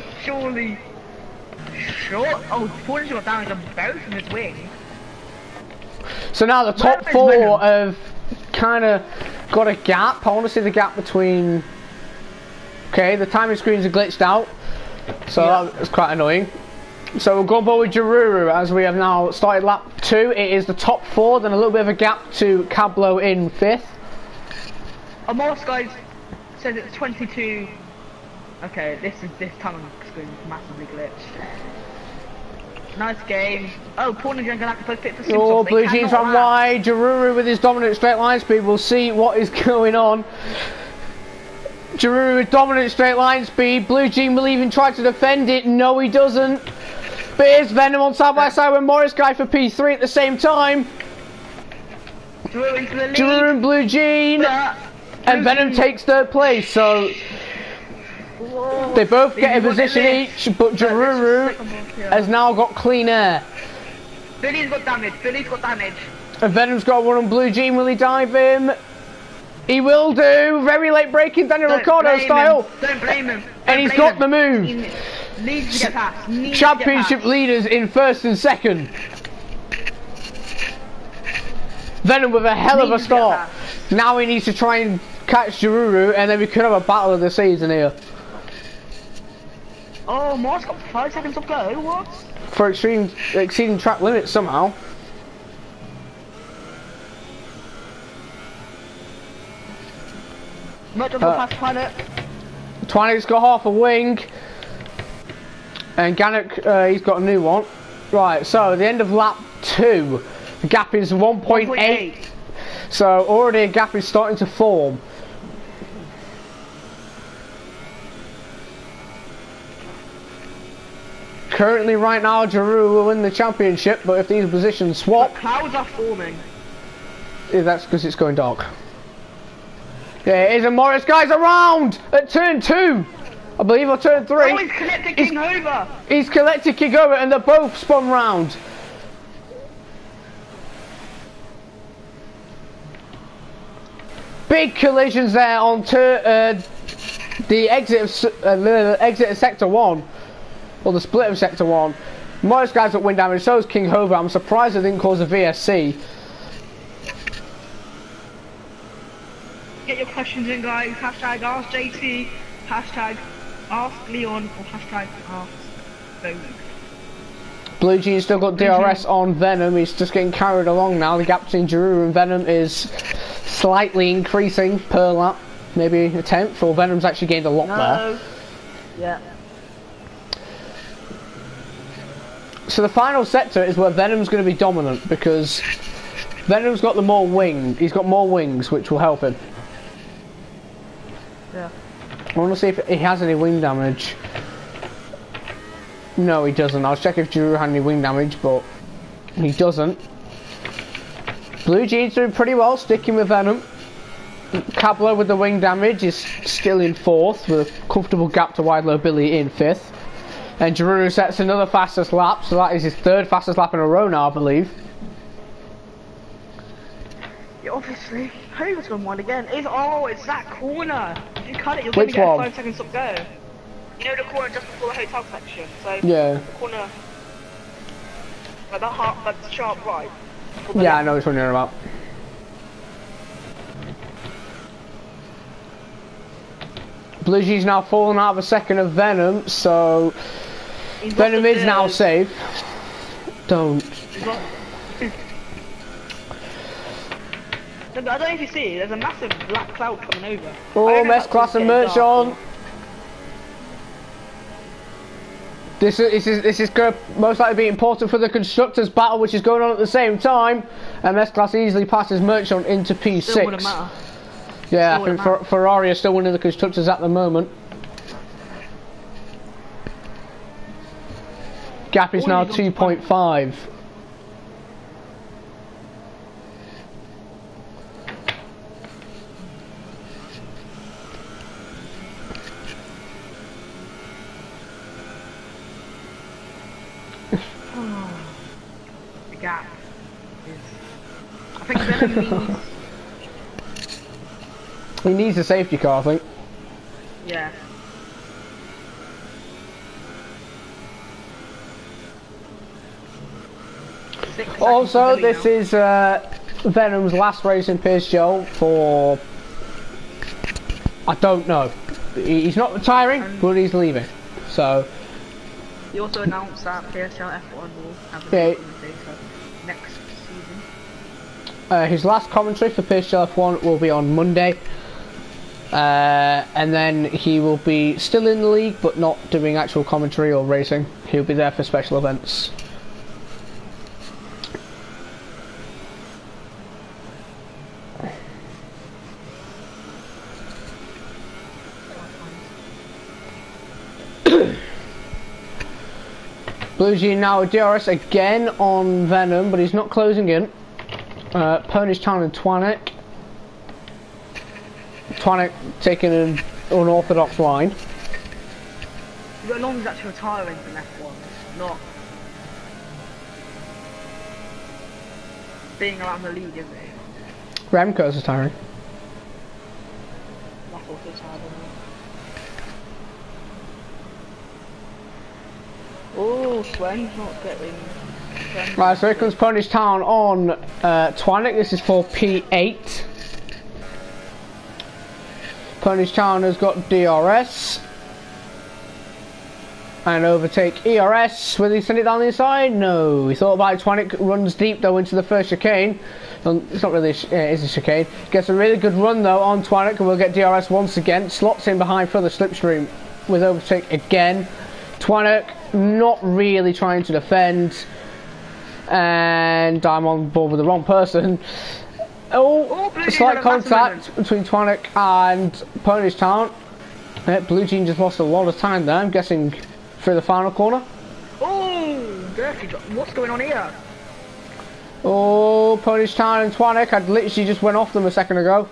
Oh, Porter's got damage on both of his wings. So now the top 4 have kind of got a gap. I want to see the gap between... Okay, the timing screens are glitched out. So that's quite annoying. So we'll go on board with Jaruru as we have now started lap 2. It is the top 4, then a little bit of a gap to Cablo in 5th. Morris guys says it's 22. Okay, this time screen is massively glitched. Nice game. Oh, Paul and John gonna have to both fit for some. Oh, Blue Jeans run wide. Jaruru with his dominant straight line speed. We'll see what is going on. Jaruru with dominant straight line speed. Blue Jean will even try to defend it. No, he doesn't. But here's Venom on side by side with Morris Guy for P3 at the same time. Drew into the lead. Drew and Blue Jean. And Venom takes third place, so they both get a position each, but Jaruru has now got clean air. Billy's got damage, Billy's got damage. And Venom's got one on Blue Jean, will he dive him? He will do, very late braking, Daniel Ricciardo style. Don't blame him. And he's got the move. Needs to get past. Championship leaders in first and second. Venom with a hell of a start. Now he needs to try and catch Jaruru, and then we could have a battle of the season here. Oh, Morris got 5 seconds to go, what? For exceeding track limits somehow. Much of the past Planet. Twannick's got half a wing. And Gannock, he's got a new one. Right, so at the end of lap 2, the gap is 1.8. So already a gap is starting to form. Currently, right now, Jaruru will win the championship, but if these positions swap... The clouds are forming. Yeah, that's because it's going dark. Yeah, it is, and Morris Guy's around at turn 2. I believe, or turn 3. Oh, he's collected King over. He's collected King over, and they're both spun round. Big collisions there on the exit of Sector 1. Or the split of Sector 1. Morris Guy's got wind damage, so is King Hover. I'm surprised it didn't cause a VSC. Get your questions in, guys. Hashtag ask JT, hashtag ask Leon, or hashtag ask Bowman. Blue Jean's still got DRS on Venom. He's just getting carried along now. The gap between Jaruru and Venom is slightly increasing per lap. Maybe a tenth, or Venom's actually gained a lot there. Yeah. So the final sector is where Venom's going to be dominant, because Venom's got the more wing. He's got more wings, which will help him. Yeah. I want to see if he has any wing damage. No, he doesn't. I'll check if Drew had any wing damage, but he doesn't. Blue Jean's doing pretty well, sticking with Venom. Cablo with the wing damage is still in 4th, with a comfortable gap to Widelow Billy in 5th. And Jaruru sets another fastest lap, so that is his 3rd fastest lap in a row now, I believe. Yeah, obviously. Hover's gonna win again. It's that corner. If you cut it, you're gonna get 5 seconds to go. You know the corner just before the hotel section. So yeah. The corner, like that sharp right. Yeah, I know which one you're about. Blue Jean's now fallen out of a second of Venom, so Venom is now safe. Don't. I don't know if you see, there's a massive black cloud coming over. Oh, Mess Class and Merch on. This is going to most likely be important for the Constructors battle, which is going on at the same time. And Mess Class easily passes Merch on into P6. Still wouldn't matter. Yeah, I think Ferrari are still winning the Constructors at the moment. Gap is now 2.5. The gap is... I think Venom needs... He needs a safety car, I think. Yeah. Also, this is Venom's last race in PSGL for... I don't know. He's not retiring, but he's leaving. So... He also announced that PSGL F1 will have a commentator next season. His last commentary for PSGL F1 will be on Monday. And then he will be still in the league, but not doing actual commentary or racing. He'll be there for special events. Blue Gene now with DRS again on Venom, but he's not closing in. Pony's Town and Twanik. Twanik taking an unorthodox line. Long's actually retiring from F1, not being around the league, isn't he? Remco's retiring. That's also sad, isn't it? Oh, Swen's not getting... Right, so here comes Pony's Town on Twanik. This is for P8. Pony's Town has got DRS. And overtake ERS. Will he send it down the inside? No. He thought about it. Twanik runs deep though into the first chicane. It's not really it is a chicane. Gets a really good run though on Twanik, and we'll get DRS once again. Slots in behind for the slipstream with overtake again. Twanik not really trying to defend. And I'm on board with the wrong person. Oh, slight contact between Twanik and Pony's Town. Blue Gene just lost a lot of time there, I'm guessing, through the final corner. Oh, dirty job. What's going on here? Oh, Pony's Town and Twanik, I literally just went off them a second ago.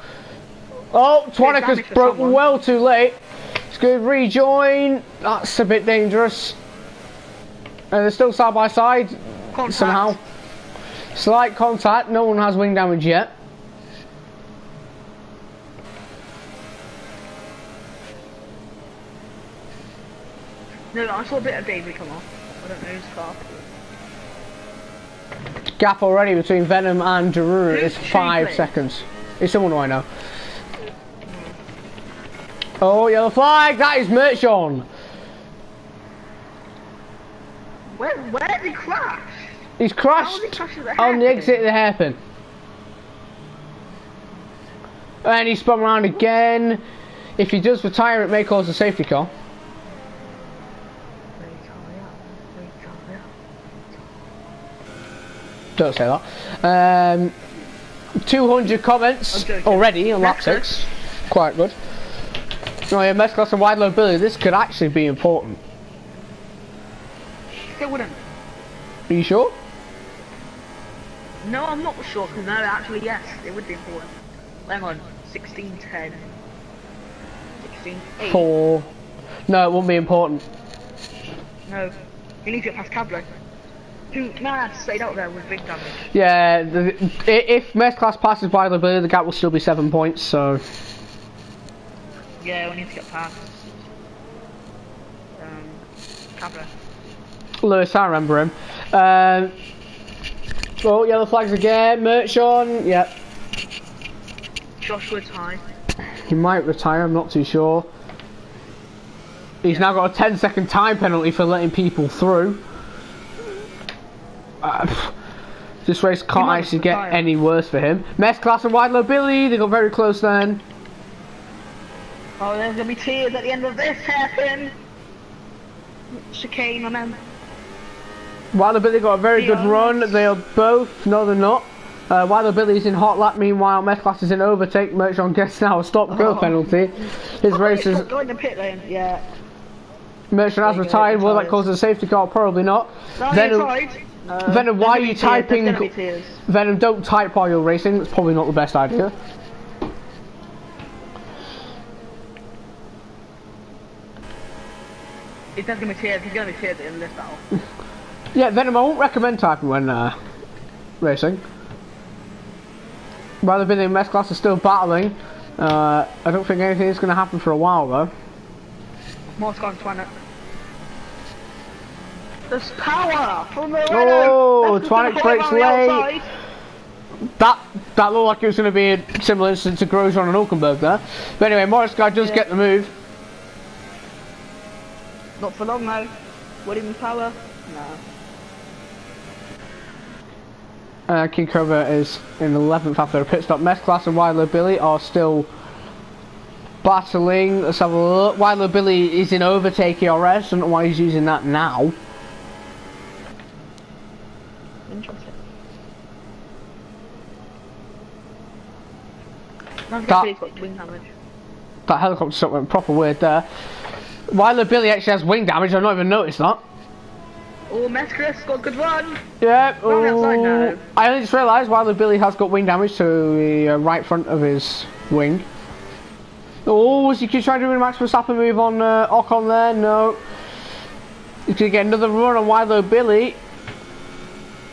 Oh, Twanik has broken well too late. It's good rejoin. That's a bit dangerous. And they're still side by side. Contact. Somehow. Slight contact, no one has wing damage yet. No, I saw a bit of David come off. I don't know who's car. Gap already between Venom and Darura is 5 seconds. It's someone who I know. Oh, yellow flag! That is Merchon! Where did he crash? He's crashed on the exit of the hairpin. And he spun around again. If he does retire, it may cause a safety car. Don't say that. 200 comments already on lap 6. Quite good. Oh yeah, Mess Class and wide load Billy. This could actually be important. It wouldn't. Are you sure? No, I'm not sure. Because no, actually, yes, it would be important. Hang on, 16:10. 16:8. 4. No, it won't be important. No, you need to get past Cablo. Who stayed out there with big damage. Yeah, if Mess Class passes by the Billy, the gap will still be 7 points. So. Yeah, we need to get past Cablo. Lewis, I remember him. Oh, yellow flags again. Merch on. Yep. Joshua's high. He might retire, I'm not too sure. He's now got a 10-second time penalty for letting people through. This race can't actually get any worse for him. Mess Class and wide load Billy, they got very close then. Oh, there's gonna be tears at the end of this hairpin. Chicane, my man. Wide load Billy got a very good run. They are both. No, they're not. Wide load Billy's in hot lap. Meanwhile, Mess Class is in overtake. Merchon gets now a stop-go penalty. His race is. Going to pit lane. Yeah. Merchon has retired. Will that cause a safety car? Probably not. Venom, why are you typing? Venom, don't type while you're racing. That's probably not the best idea. He's going to be tears. He's going to be tears in this battle. Yeah, Venom, I won't recommend typing when racing. Rather than Mess Class is still battling. I don't think anything is going to happen for a while though. More gone Twanik. There's power from the Oh, Twanik breaks late. That looked like it was going to be a similar instance to Grosjean and Hulkenberg there. But anyway, Morris guy does get the move. Not for long though. Williams power? No. King Cobra is in 11th after a pit stop. Mess Class and Wide Load Billy are still battling. Let's have a look. Wide Load Billy is in overtake ERS. I don't know why he's using that now. Interesting. That helicopter shot went proper weird there. Wide Load Billy actually has wing damage. I've not even noticed that. Oh, Mescris got a good run. Yeah. Run outside now. I only just realised Wilder Billy has got wing damage to the right front of his wing. Oh, is he trying to do a Max Verstappen move on Ocon there? No. He's going to get another run on Wilder Billy.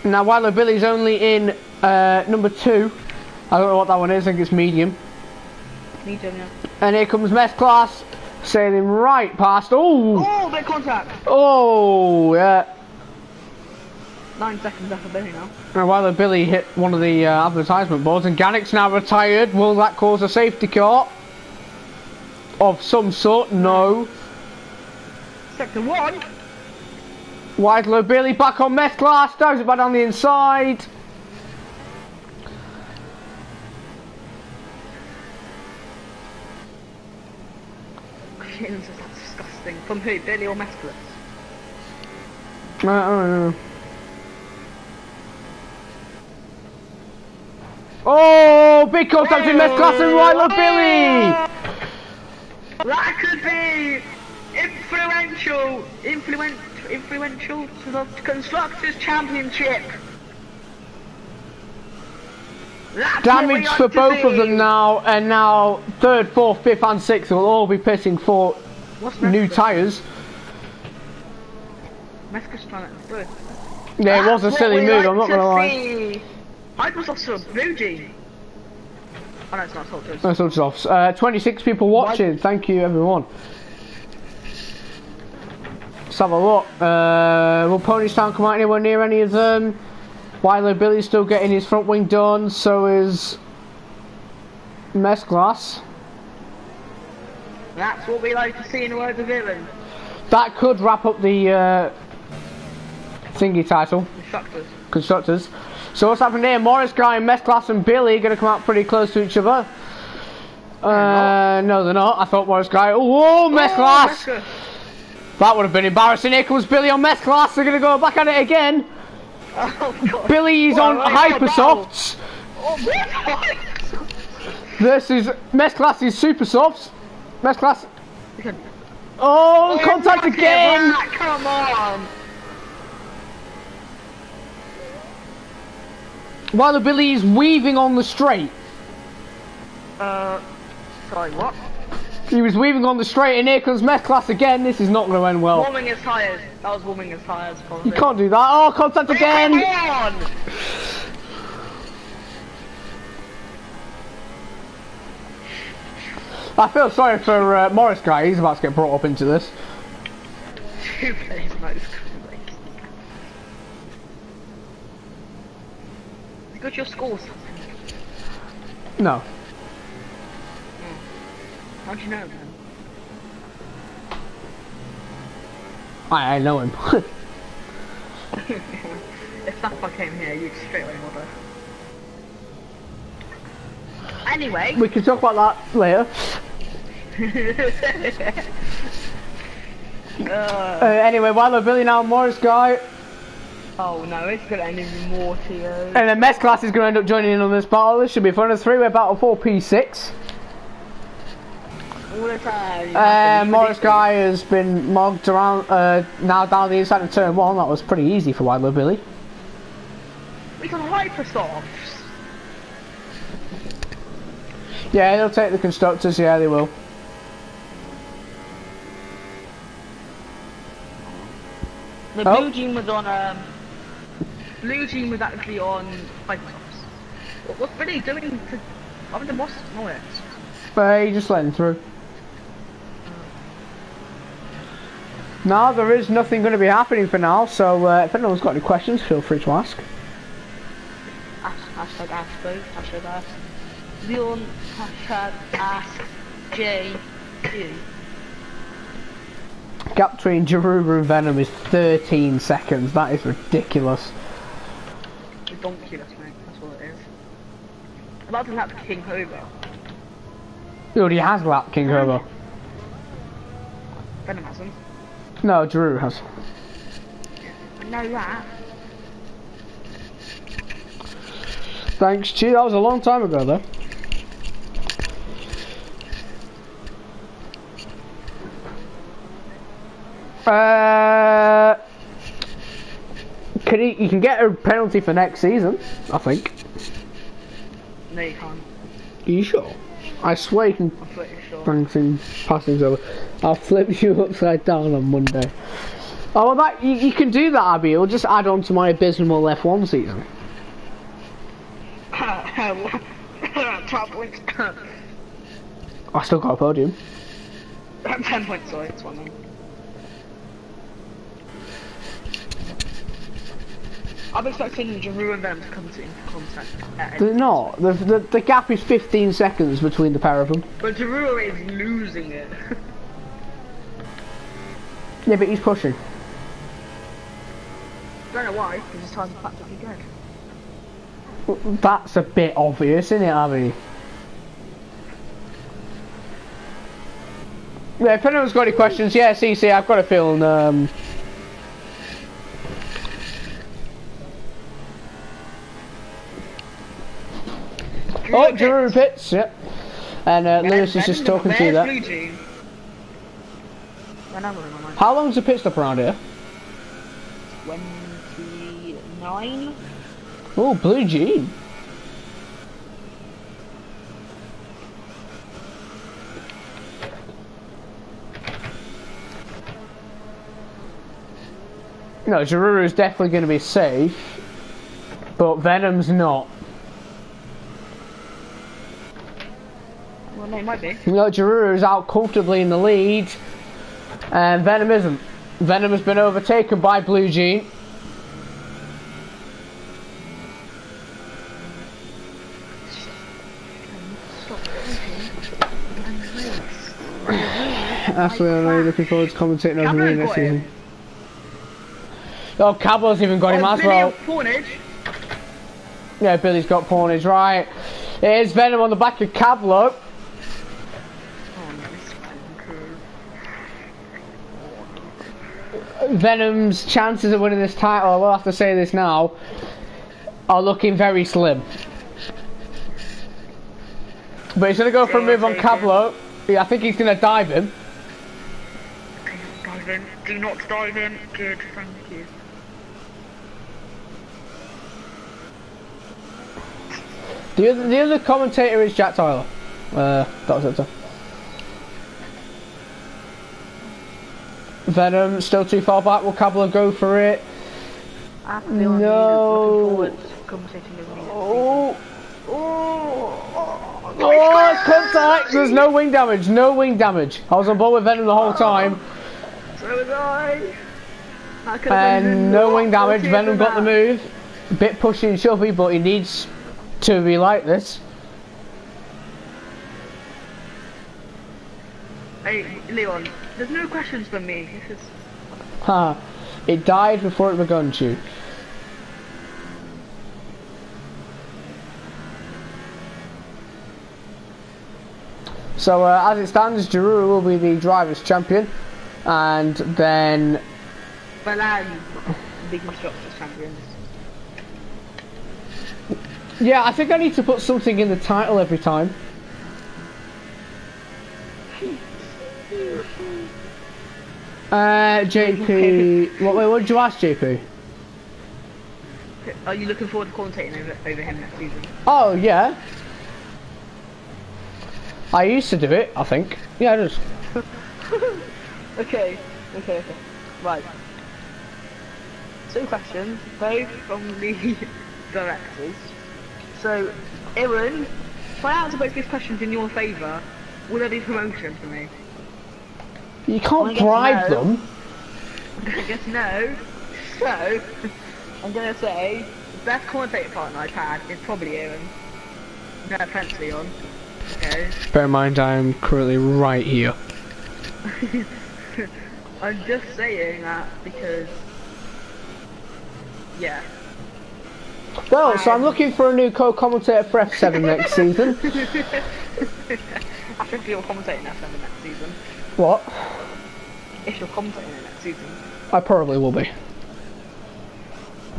Now Wilder Billy's only in number 2. I don't know what that one is, I think it's medium. Medium, yeah. And here comes Mess Class, sailing right past. Oh! Oh, big contact. Oh, yeah. 9 seconds left for Billy now. And Wilder Billy hit one of the advertisement boards, and Gannick's now retired. Will that cause a safety car? Of some sort? No. Sector 1. Wilder Billy back on Mess Class, dives it back down the inside. That's disgusting. From who? Billy or Mescris? I don't know. Oh, big contact in Mess Class and Wilder Billy! That could be influential to the Constructors' Championship. That's Damage for both of them now, and now 3rd, 4th, 5th and 6th will all be pitting for new tyres. Mescris trying to do it. Yeah, it was a silly move, I'm not going to lie. Microsoft's a blue jean. Oh no, it's not soldiers. No soldiers off. 26 people watching, thank you everyone. Let's have a look. Will Pony's Town come out anywhere near any of them? Wilder Billy's still getting his front wing done, so is Mess Class. That's what we like to see in the world of villain. That could wrap up the thingy title. Constructors. So what's happened here? Morris Guy and Mess Class and Billy are going to come out pretty close to each other. No, they're not. I thought Morris Guy. Oh, Mess Class! That would have been embarrassing. Here comes Billy on Mess Class. They're going to go back at it again. Oh, God. Billy's on Hypersofts. Oh, versus Mess Class is Super Softs. Mess Class. Oh, contact again! Come on! Wilder Billy is weaving on the straight. Sorry, what? He was weaving on the straight, and here comes Mess Class again. This is not going to end well. Warming his tyres. That was warming his tyres, probably. You can't do that. Oh, contact again! Come on! I feel sorry for Morris Guy. He's about to get brought up into this. 2 plays most. Got your scores? No. How'd you know, man? I know him. If Sapphire came here, you'd straight away mother. Anyway. We can talk about that later. Anyway, Wilder Billy now, Morris Guy. Oh no, it's gonna end even more TOs. And then Mess Class is going to end up joining in on this battle. This should be fun. A 3-way battle for P6. All the time. Morris Guy has been mogged around, now down the inside of turn 1. That was pretty easy for Wilder Billy. We got Hypersofts. Yeah, they'll take the Constructors. Yeah, they will. The blue jean was on, blue jean was actually on Hypersofts. What's Billy doing to, I wonder what's, no it. He just let him through. Now there is nothing going to be happening for now, so if anyone's got any questions, feel free to ask. Hashtag ask, please. Hashtag ask. Leon, hashtag ask JQ. Gap between Jaruru and Venom is 13 seconds. That is ridiculous. Ridiculous, mate. That's what it is. About to lap King Hobo. He already has lapped King Hobo. Venom hasn't. No, Jaruru has. I know that. Thanks, Chi. That was a long time ago, though. You can get a penalty for next season, I think. No, you can't. Are you sure? I swear you can I'm pretty sure. pass things over. I'll flip you upside down on Monday. Oh, well, that you can do that, Abby. It'll just add on to my abysmal F1 season. 12 points. I still got a podium. 10 points, sorry, it's 1 I'm expecting Giroud and them to come into contact. They're not. The gap is 15 seconds between the pair of them. But Giroud is losing it. Yeah, but he's pushing. Don't know why, because his time's practically good. That's a bit obvious, isn't it, Abby? Yeah, if anyone's got any questions, yeah, CC, I've got a feeling, Oh, Giroud pits, yep. And Lewis is just talking to you there. How long's the pit stop around here? 29? Oh, blue jean. No, Giroud is definitely going to be safe, but Venom's not. Well, no, it might be. You know, Giroud is out comfortably in the lead, and Venom isn't. Venom has been overtaken by Blue Jean. Actually, I'm really looking forward to commentating over me next season. Oh, Cablo's even got him as well. Yeah, Billy's got pawnage, right. It is Venom on the back of Cablo. Venom's chances of winning this title, I will have to say this now, are looking very slim. But he's going to go for a move on Cablo. Yeah, I think he's going to dive him. Dive in. Do not dive in. Good, thank you. The other commentator is Jack Tyler. Dr. Venom still too far back. Will Cablo go for it? No. Oh, it's contact. There's no wing damage. No wing damage. I was on board with Venom the whole time. So was I. And no wing damage. Venom got the move. A bit pushy and shovey, but he needs to be like this. Hey, Leon, there's no questions for me. This is... Ha! It died before it begun to. So as it stands, Giroud will be the drivers' champion, and then big constructors champions. Yeah, I think I need to put something in the title every time. JP, what did you ask, JP? Are you looking forward to commentating over him next season? Oh yeah. I used to do it, I think. Yeah, I just. Okay. Right. 2 questions, both from the directors. So, Aaron, if I answer both these questions in your favour, will there be promotion for me? You can't bribe them. I guess no. So, I'm going to say, the best commentator partner I've had is probably Aaron. No offence, Leon. Okay. Bear in mind, I'm currently right here. I'm just saying that because, yeah. Well, so I'm looking for a new co-commentator for F7 next season. I think you're commentating F7 next season. What? If you're commentating it next season. I probably will be.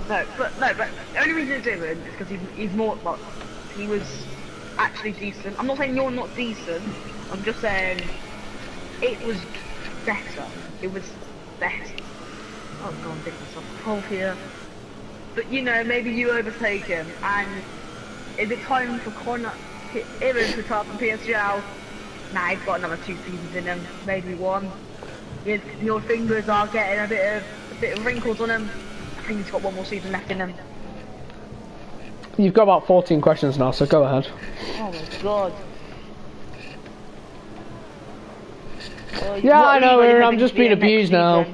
No, but the only reason it's Aaron is because he's more, like, he was actually decent. I'm not saying you're not decent, I'm just saying it was better. It was better. Oh god, I'm digging myself a hole here. but you know, maybe you overtake him. And is it time for Aaron to start from PSGL? Nah, he's got another 2 seasons in him, maybe 1. Your fingers are getting a bit of wrinkles on him. I think he's got 1 more season left in him. You've got about 14 questions now, so go ahead. Oh my god. Yeah, I know, Aaron, I'm just being abused now.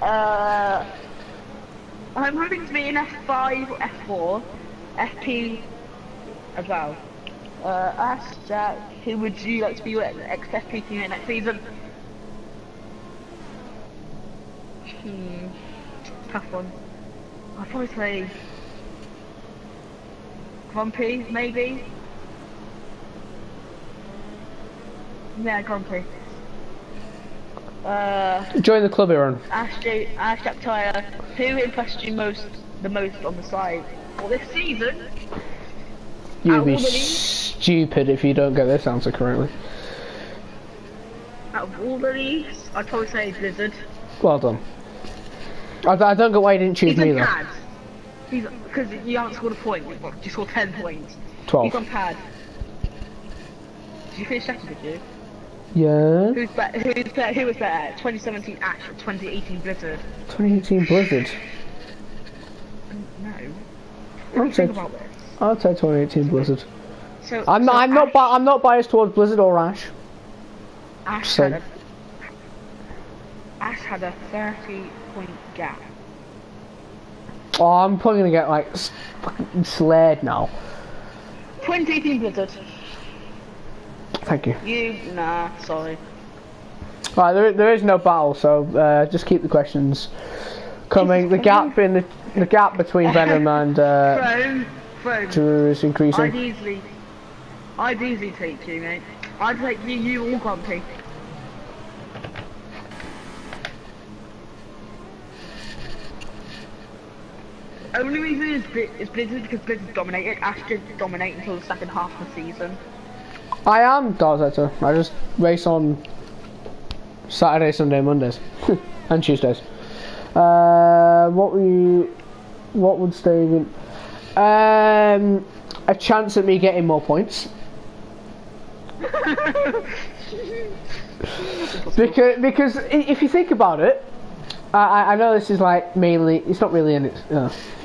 I'm hoping to be in F5 or F4, FP as well. Ask Jack, who would you like to be your ex-FP teammate next season? Tough one. I'd probably say Grumpy, maybe? Yeah, Grumpy. Join the club, Aaron. Ask Jack Tyler, who impressed you the most on the side for this season? You'd be stupid if you don't get this answer correctly. Out of all the leagues, I'd probably say Blizzard. Well done. I don't get why you didn't choose me though. Because you haven't scored a point, you scored 10 points. 12. He's on pad. Did you finish second, did you? Yeah. Who was better? 2017 Ash or 2018 Blizzard? 2018 Blizzard. No. I'd say 2018 Blizzard. So I'm not biased towards Blizzard or Ash. Ash had a 30-point gap. Oh, I'm probably gonna get like fucking slayed now. 2018 Blizzard. Thank you. Nah, sorry. Right, there is no battle, so just keep the questions coming. The gap between Venom and Throne. Drew is increasing. I'd easily take you, mate. I'd take you or Grumpy. Only reason is Blizzard because Blizzard dominated. Ash didn't dominate until the second half of the season. I am Darzetter. I just race on Saturday, Sunday, Mondays, and Tuesdays. What would stay in? A chance at me getting more points. because if you think about it, I know this is like mainly, it's not really an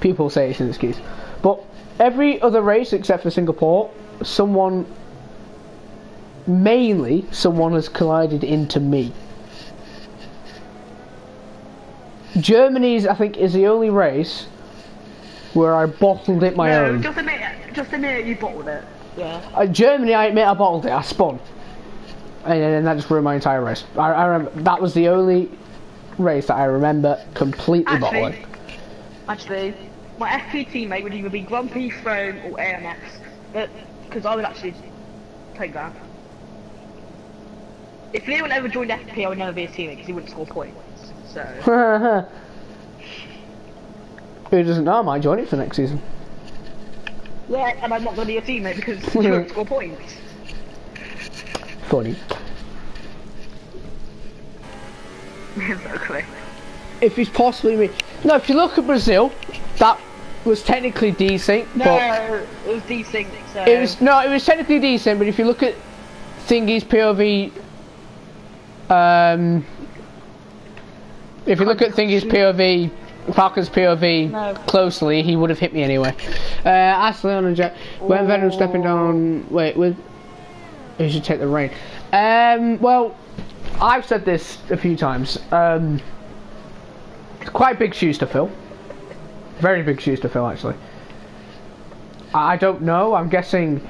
people say it's an excuse, but every other race except for Singapore, someone has collided into me. Germany's, I think, is the only race where I bottled it my own. Just admit you bottled it. Yeah. Germany, I admit I bottled it. I spun, and then that just ruined my entire race. I remember that was the only race that I remember completely bottling. Actually, my FP teammate would either be Grumpy, Throne, or AMX, because I would actually take that. If anyone ever joined FP, I would never be his teammate because he wouldn't score points. So. Who doesn't know? I might join it for next season. Yeah, and I'm not going to be a teammate because you won't score points. Funny. Exactly. If it's possibly me. No, if you look at Brazil, that was technically desync. No, it was desync. So. It was technically desync, but if you look at Thingy's POV, if you look at Thingy's POV, Falcon's POV closely, he would have hit me anyway. Ask Leon and Jack when Venom stepping down. Wait, who should take the reign? Well, I've said this a few times. It's quite big shoes to fill. Very big shoes to fill, actually. I don't know. I'm guessing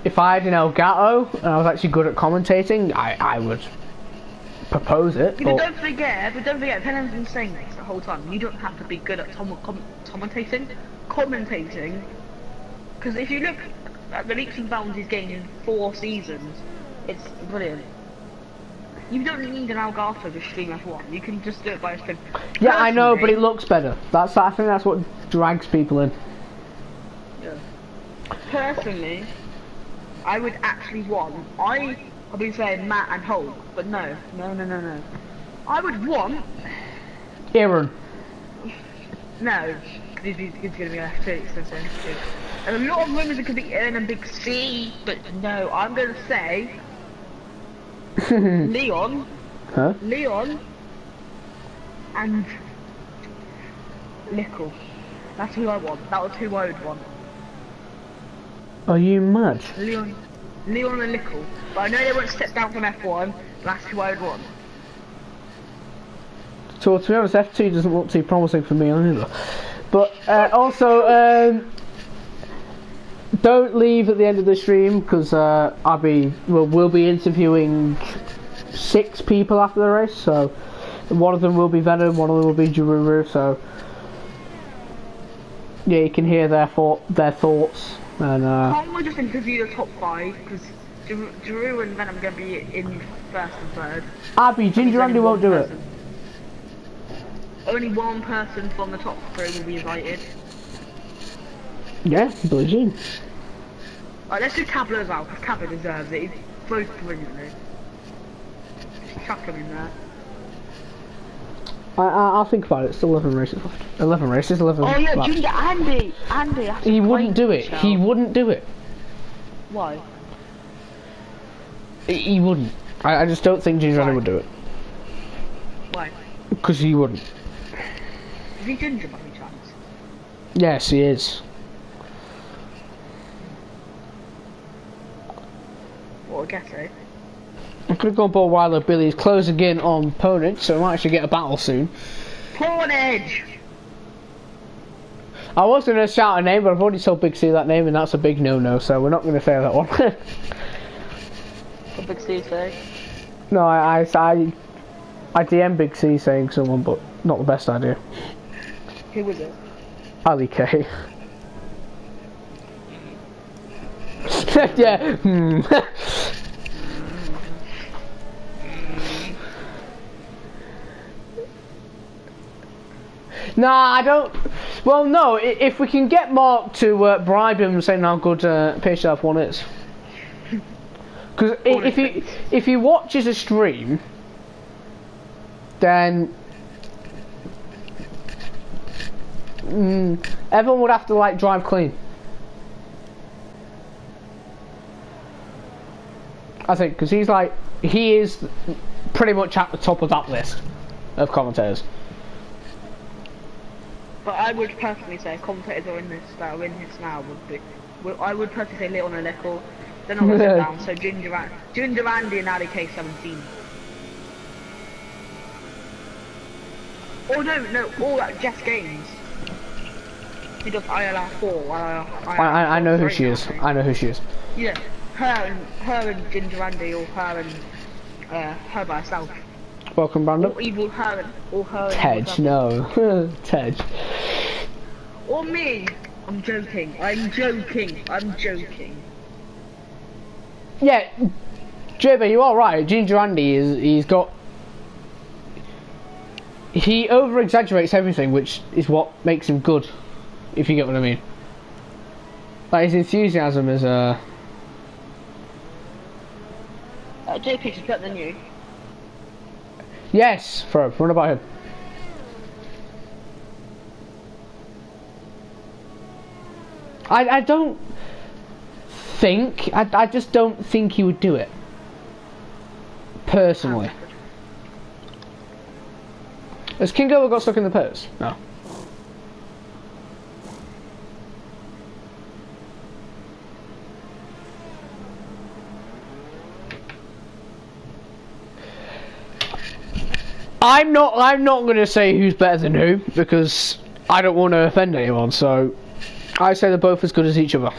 if I had an Elgato and I was actually good at commentating, I would propose it. But don't forget, Venom's been saying this the whole time. You don't have to be good at commentating. Because if you look at the leaps and bounds he's gained in 4 seasons, it's brilliant. You don't need an Elgato to stream F1. You can just do it by a stream. Yeah, I know, but it looks better. I think that's what drags people in. Yeah. Personally, I would actually want. I've been saying Matt and Hulk, but no. I would want Aaron. No, because he's going to be an F2, so it's an F2. And a lot of rumours it could be N and Big C, but no, I'm going to say Leon. Huh? Leon and Lickle. That's who I want. That was who I would want. Are you mad? Leon and Lickle. But I know they won't step down from F1, but that's who I would want. So to be honest, F2 doesn't look too promising for me either. But also, don't leave at the end of the stream because we'll be interviewing 6 people after the race. So one of them will be Venom, one of them will be Jaruru. So yeah, you can hear their thoughts. And Can't we just interview the top 5? Because Drew and Venom are going to be in first and third. Abby, Ginger Andy won't do it. Only one person from the top 3 will be invited. Yeah, Billie Jean. Alright, let's do Tableau as well, because Tableau deserves it. He's both brilliantly. Just chuck him in there. I'll think about it. It's 11 races left. 11 races, 11 Oh yeah, laps. Ginger Andy! He wouldn't do it. He wouldn't do it. Why? He wouldn't. I just don't think Ginger Andy would do it. Why? Because he wouldn't. Is he ginger by any chance? Yes, he is. What a guess, eh? I'm going to go on board while Billy's closing in on opponents, so we might actually get a battle soon. Pornage! I was going to shout a name, but I've already told Big C that name, and that's a big no-no, so we're not going to say that one. What Big C say? No, I DM Big C saying someone, but not the best idea. Who was it? Ali K. Yeah. Nah, I don't. Well, no. If we can get Mark to bribe him, saying how good PSGL F1 is, because if he watches a stream, then everyone would have to like drive clean. I think because he is pretty much at the top of that list of commentators. But I would personally say commentators that are in this now would be. I would personally say Leon and Lickle. They're not going to sit down. So Ginger Andy and Ali K17. Oh no, all at Jess Games. He does ILR4. I know who she is. I know who she is. Yeah, her and Ginger Andy, or her and her by herself. Welcome, Brandon. Or evil her and Tej, no. Tej. Or me. I'm joking. Yeah, JB, you are right. Ginger Andy he over exaggerates everything, which is what makes him good, if you get what I mean. Like his enthusiasm is JP's better than you. Yes, Fro, what about him? I don't think, I just don't think he would do it. Personally. Has King Gover got stuck in the pits? No. I'm not going to say who's better than who, because I don't want to offend anyone, so I say they're both as good as each other.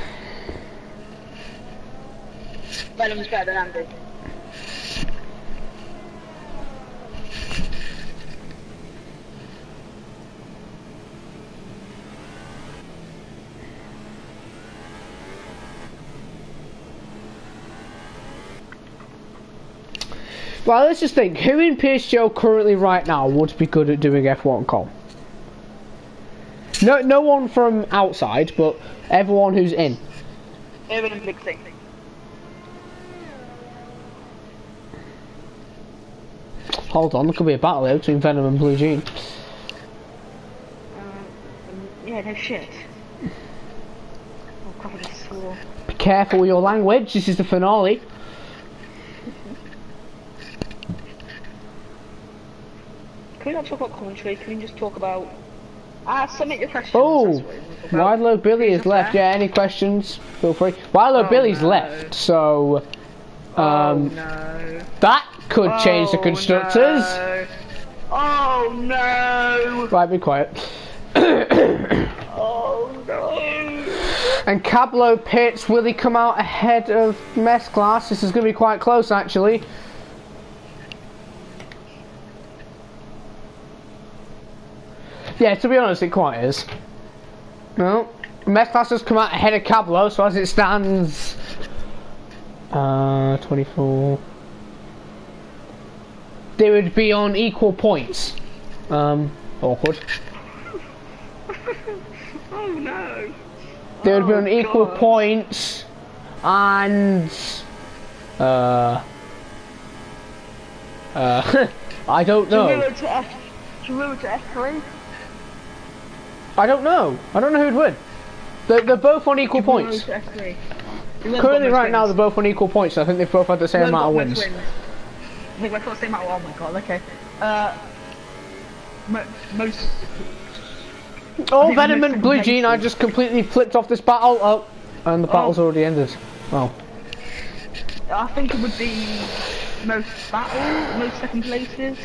Venom's better than Andy. Well, let's just think, who in PSGL currently right now would be good at doing F1 com? No one from outside, but everyone who's in. Even in Big Thing. Hold on, there could be a battle here between Venom and Blue Jean. Okay, shit. Oh, crap, I just swore. Be careful with your language. This is the finale. Can we not talk about commentary? Can we just talk about... submit your questions. Oh, Wildlow Billy is left. Yeah, any questions? Feel free. Wildlow Billy's left, so... no. That could change the constructors. No. Oh no! Right, be quiet. Oh no! And Cablo pits, will he come out ahead of Mess Class? This is going to be quite close, actually. Yeah, to be honest, it quite is. No, Mess Class has come out ahead of Cablo, so as it stands... 24... They would be on equal points. Awkward. Oh no! They would be on equal points, and I don't know. To F3? I don't know. I don't know who'd win. They're both on equal points. Currently, right now, they're both on equal points. I think they've both had the same amount of wins. I think we've got the same amount. Oh my god. Okay. Most. Oh, Venom and Blue Jean! I just completely flipped off this battle. Oh, and the battle's already ended. Oh. I think it would be most second places.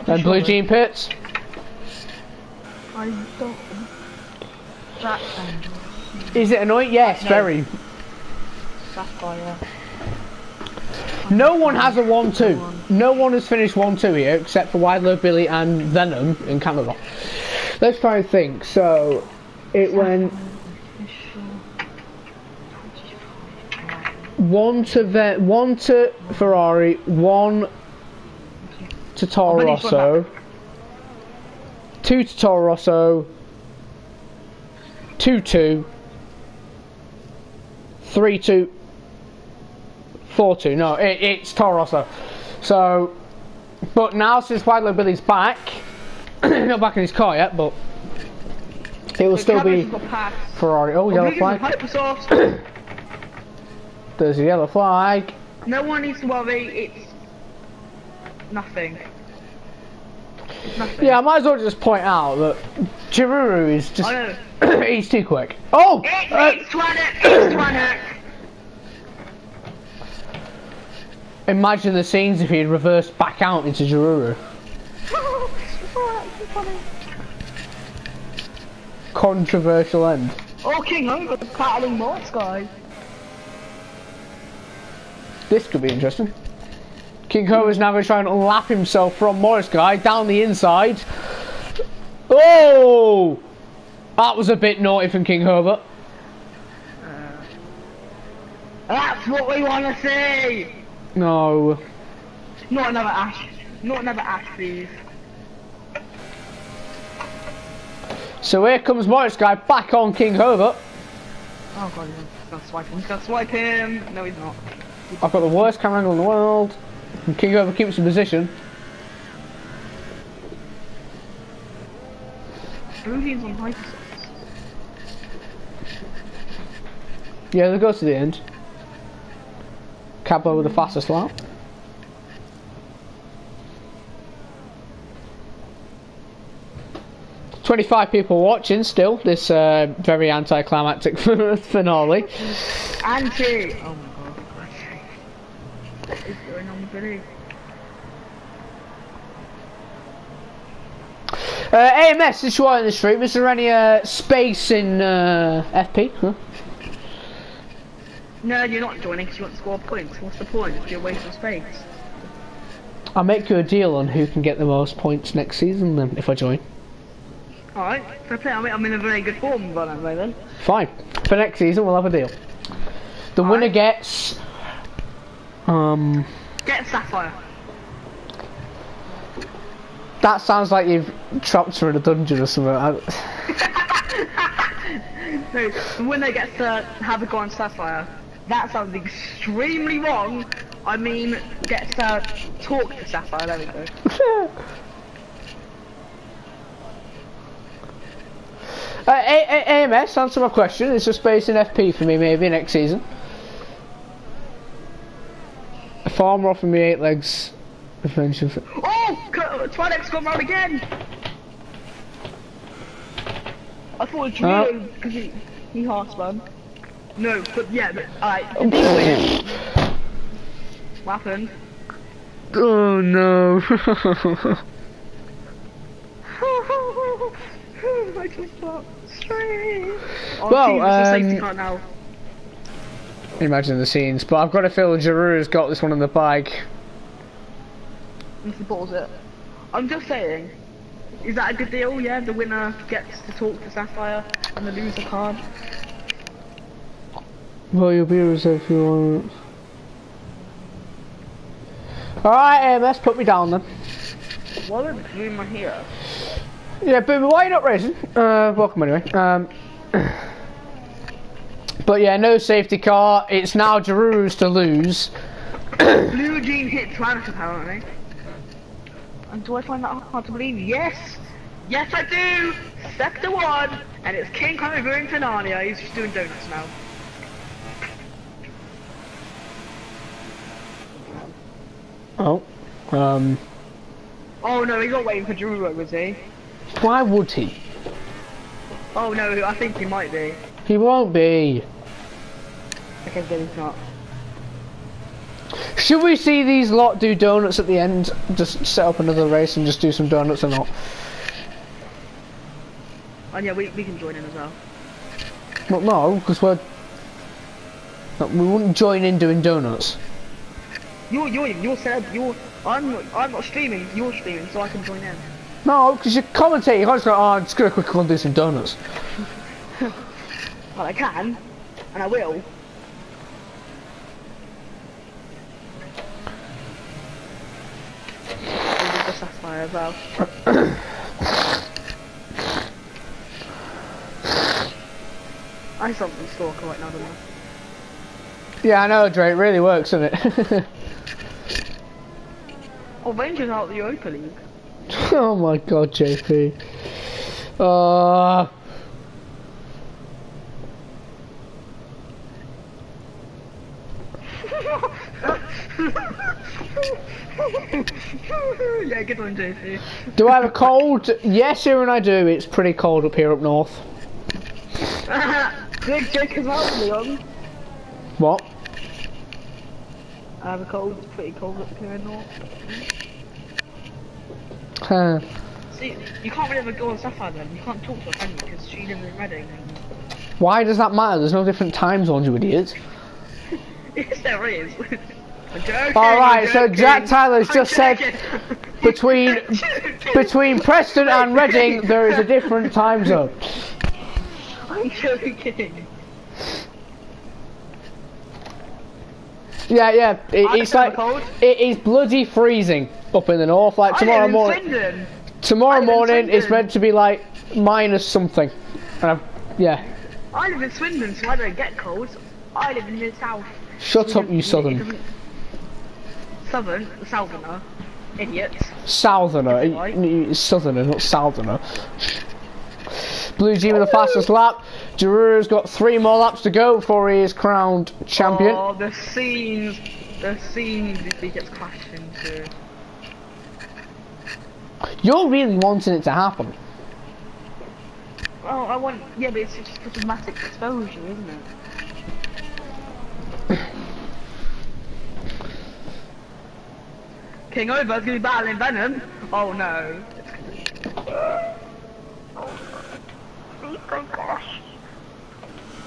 And Blue Jean pits. I don't. That. Is it annoying? Yes, no. very. Sapphire. No one has a 1-2. No one has finished 1-2 here, except for Wildlow Billy and Venom in Canada. Let's try and think. So, it went 1 to Ferrari, 1 to Toro Rosso, 2 to Toro Rosso, 2-2, 3-2. 4-2. No, it's Toro Rosso. So, but now since Wildlow Billy's back, not back in his car yet, but it will still be Ferrari. Oh, yellow flag. There's a yellow flag. No one needs to worry. It's nothing. It's nothing. Yeah, I might as well just point out that Jiruru is just he's too quick. Oh, it's Twannock. Imagine the scenes if he had reversed back out into Jiruru. Controversial end. Oh, King Homer's battling Morse, guys. This could be interesting. King Ho is now going to try and unlap himself from Morris Guy down the inside. Oh! That was a bit naughty from King Herbert. That's what we want to see! No. Not another Ash. Not another Ash, please. So here comes Morris Guy back on King Herbert. Oh god, he's gonna swipe him. He's gonna swipe him. No, he's not. I've got the worst camera angle in the world. And King Herbert keeps in position. Rudy's on hyper. Yeah, they go to the end. Cablo with the fastest lap. "25 people watching still this very anticlimactic finale. Anti! Oh my god, what is going on with Billy? AMS, since you are in the stream, is there any space in FP? Huh? No, you're not joining because you want to score points. What's the point? It's your waste of space. I'll make you a deal on who can get the most points next season then, if I join. Alright, fair play. I'm in a very good form by that moment. Fine. For next season, we'll have a deal. The winner gets... Get Sapphire. That sounds like you've trapped her in a dungeon or something. No, the winner gets to have a go on Sapphire. That sounds extremely wrong. I mean, gets to talk to Sapphire. There we go. AMS, answer my question. It's a space in FP for me, maybe next season. A farmer offered me 8 legs. Oh! Twilight's gone round again! I thought it was Rio because he half spun. No, but yeah, but alright. What happened? Oh no. I just thought straight. Oh, Well, geez, it's a safety car now. Imagine the scenes, but I've got to feel Giroux's got this one in the bag. He supports it. I'm just saying, is that a good deal? Yeah, the winner gets to talk to Sapphire and the loser can't. Well, you'll be reserved if you want. Alright, AMS, put me down then. Why would Boomer here? Yeah, Boomer, why are you not racing? Welcome anyway. But yeah, no safety car. It's now Giroux's to lose. Blue Jean hit Twilight's apparently. And do I find that hard to believe? Yes! Yes I do! Sector 1! And it's King Kong over in Finania. He's just doing donuts now. Oh. Oh no, he's not waiting for Giroux, was he? Why would he? Oh no, I think he might be. He won't be. Okay, then he's not. Should we see these lot do donuts at the end? Just set up another race and just do some donuts or not? And yeah, we can join in as well. Well, no, because we wouldn't join in doing donuts. You're set up. I'm not streaming. You're streaming, so I can join in. No, because you commentate. You can't just go, oh, I'm just gonna quickly go and do some donuts. Well, I can, and I will. The Sapphire as well. I something stalker right now, don't I? Yeah, I know, Dre. It really works, doesn't it? Oh, Rangers out of the Europa League. Oh my God, JP. Yeah, good one, JP. Do I have a cold? Yes, here and I do. It's pretty cold up here up north. Big Jake as well, Leon. What? I have a cold. It's pretty cold up here in north. See, you can't really ever go on Sapphire then. You can't talk to her, can you? Because she lives in Reading. Why does that matter? There's no different time zones, you idiots. Yes, there is. Alright, so Jack Tyler's just said between Preston and Reading there is a different time zone. I'm joking. Yeah, it's like it is bloody freezing up in the north. Like tomorrow morning. Tomorrow morning it's meant to be like minus something. And yeah. I live in Swindon, so I don't get cold. I live in the south. Shut up, you southern. Southerner, idiots. Southerner, it's southerner, not southerner. Blue G with the fastest lap. Giroux's got 3 more laps to go before he is crowned champion. Oh, the scenes if he gets crashed into. You're really wanting it to happen. Oh, yeah, but it's just for dramatic exposure, isn't it? King Over's gonna be battling Venom. Oh no. Oh gosh.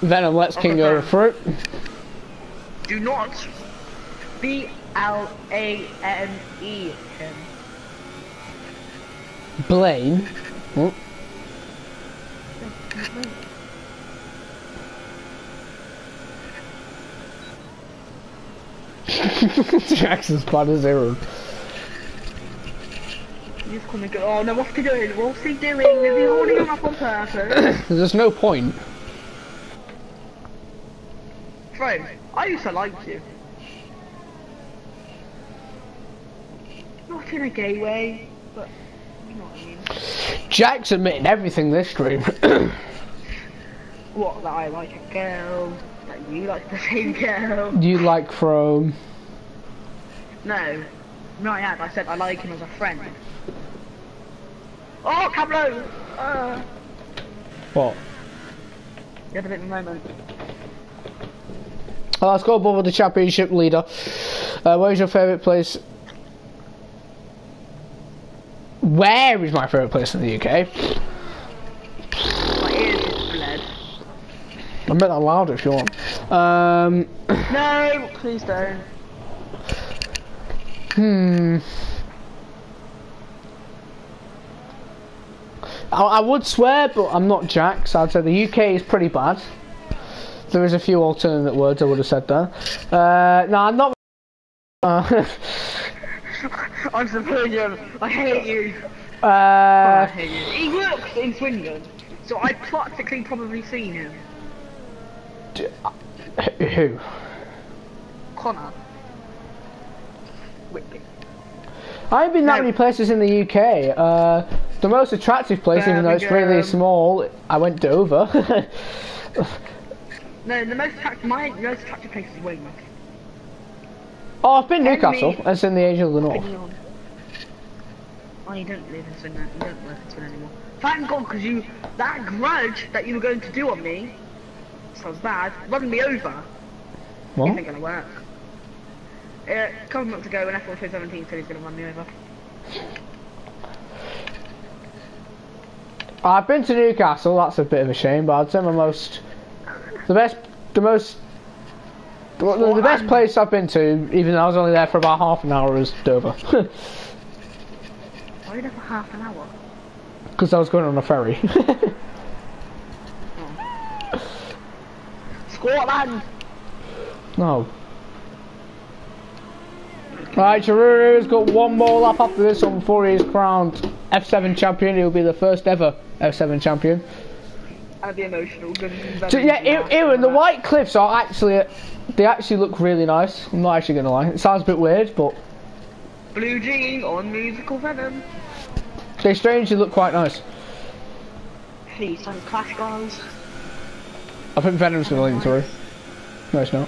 Venom lets King Over through. Do not B-L-A-N-E him. Blame. Oh. Jackson's bad as zero. He's gonna go. Oh no, what's he doing? What's he doing? Is he holding him up on purpose? There's no point. Friend, I used to like you. Not in a gay way, but you know what I mean. Jack's admitting everything this stream. What, that I like a girl, that you like the same girl? Do you like Chrome? No. No, I said I like him as a friend. Oh, Cablo! What? You had a bit of a moment. Let's go above the championship leader. Where's your favourite place? Where is my favourite place in the UK? My ears just bled. I'll make that louder if you want. No, please don't. I would swear, but I'm not Jack, so I'd say the UK is pretty bad. There is a few alternate words I would have said there. No, I'm not. I'm supposed I hate you. I hate you. He works in Swindon, so I've practically probably seen him. Who? Connor. Whitby. I haven't been that many places in the UK. The most attractive place, even though it's really small, I went Dover. No, my most attractive place is Weymouth. Oh, I've been Newcastle. It's in the Angel of the North. Oh, you don't live in Swindon. You don't work in Swindon anymore. Thank God, because that grudge that you were going to do on me, sounds bad, running me over. What? Isn't going to work. A couple months ago, when F1 2017 said he's going to run me over. I've been to Newcastle. That's a bit of a shame, but I'd say the best place I've been to, even though I was only there for about half an hour, is Dover. Why were you there for half an hour? Because I was going on a ferry. Scotland! No. Right, Chiruru's got one more lap after this one before he is crowned F7 champion. He'll be the first ever F7 champion. I'd be emotional. So, yeah, Ewan, the White Cliffs are actually, they actually look really nice. I'm not actually going to lie. It sounds a bit weird, but... Blue Jean on Musical Venom. They strangely look quite nice. Please don't clash, guys. I think Venom's going to lead through. No, it's not.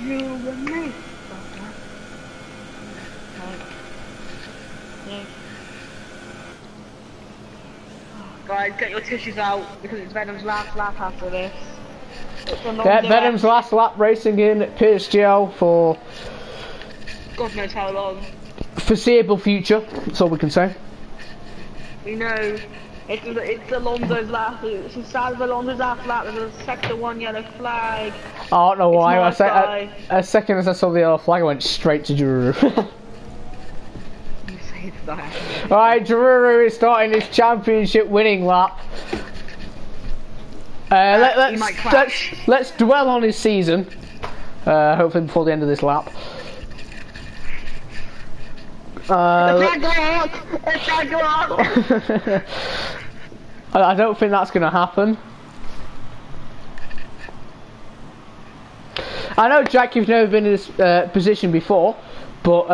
You were me. Guys, get your tissues out because it's Venom's last lap after this. Yeah, Venom's last lap racing in PSGL for God knows how long. Foreseeable future. That's all we can say. We know it's Alonso's last. It's the start of Alonso's last lap. There's a sector 1 yellow flag. I don't know why. As second as I saw the yellow flag, I went straight to Jururu. Alright, Jururu is starting his championship winning lap. Let's dwell on his season. Hopefully before the end of this lap. I don't think that's going to happen. I know, Jack, you've never been in this position before, but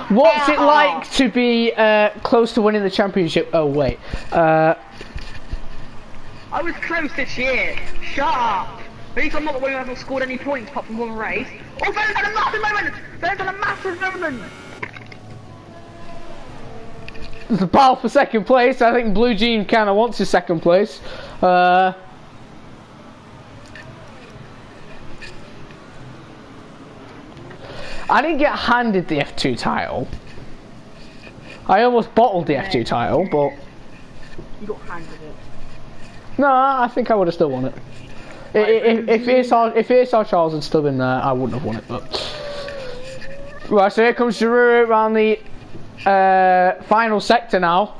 what's it like to be close to winning the championship? Oh wait, I was close this year. Shut up. At least I'm not the one who hasn't scored any points apart from one race. Oh, Ben's had a massive moment! Ben's had a massive moment! There's a battle for second place. I think Blue Jean kind of wants his second place. I didn't get handed the F2 title. I almost bottled the F2 title, but... You got handed it. No, I think I would have still won it. If ESR Charles had still been there, I wouldn't have won it, but... Right, so here comes Giroud around the final sector now.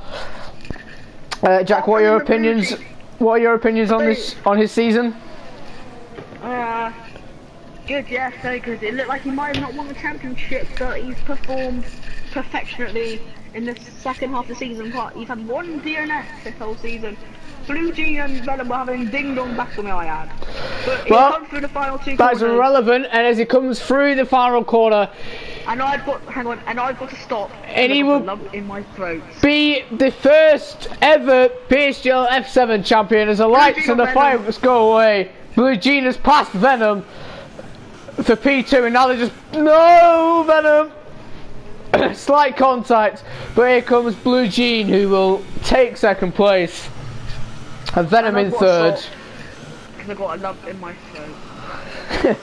Jack, what are your opinions? What are your opinions on his season? Good, yeah, so good. It looked like he might have not won the championship, but he's performed perfectionately in the second half of the season. He's had one DNF this whole season. Blue Jean and Venom were having ding dong battle, may I add. But he Well, comes through the final two that's corners. irrelevant, and as he comes through the final corner, And I've got, hang on, and I've got to stop. And he I've got will- the lump in my throat. be the first ever PSGL F7 champion as the lights and the Venom. fireworks go away. Blue Jean has passed Venom for P2, and now they're just no Venom. Slight contact, but here comes Blue Jean, who will take second place, and Venom in third. Because I've got a lump in my throat.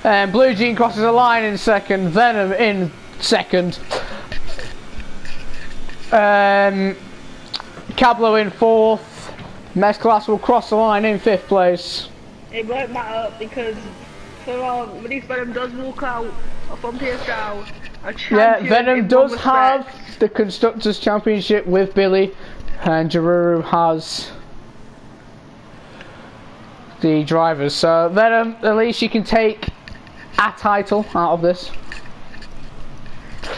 And Blue Jean crosses a line in second, Venom in second. Cablo in fourth. Mesclass will cross the line in fifth place. It won't matter because release Venom does walk out from PSGL. Yeah, Venom does have the Constructors' Championship with Billy, and Jaruru has the Drivers. So Venom, at least you can take a title out of this.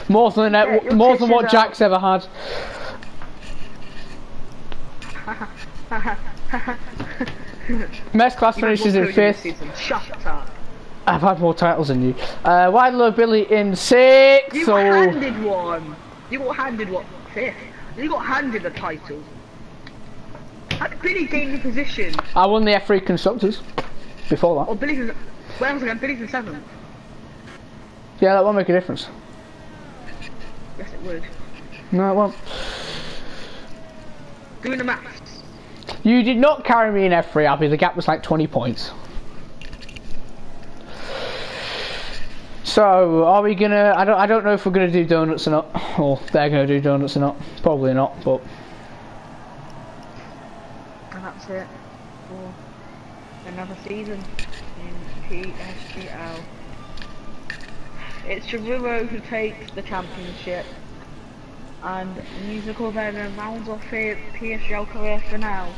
More than what Jack's ever had. Mesclass finishes in fifth. Shut up. I've had more titles than you. Wildlow Billy in sixth. You got handed one. You got handed what? Fifth. You got handed a title. How did Billy gain the position? I won the F3 Constructors before that. Oh, Billy's in, where was again? Billy's in seventh. Yeah, that won't make a difference. Yes, it would. No, it won't. Doing the maths. You did not carry me in F3, Abby. The gap was like 20 points. So, are we gonna? I don't know if we're gonna do donuts or not, or they're gonna do donuts or not. Probably not, but. And that's it for another season in PSGL. It's Chiruro who takes the championship, and Musical Venom rounds off his PSGL career for now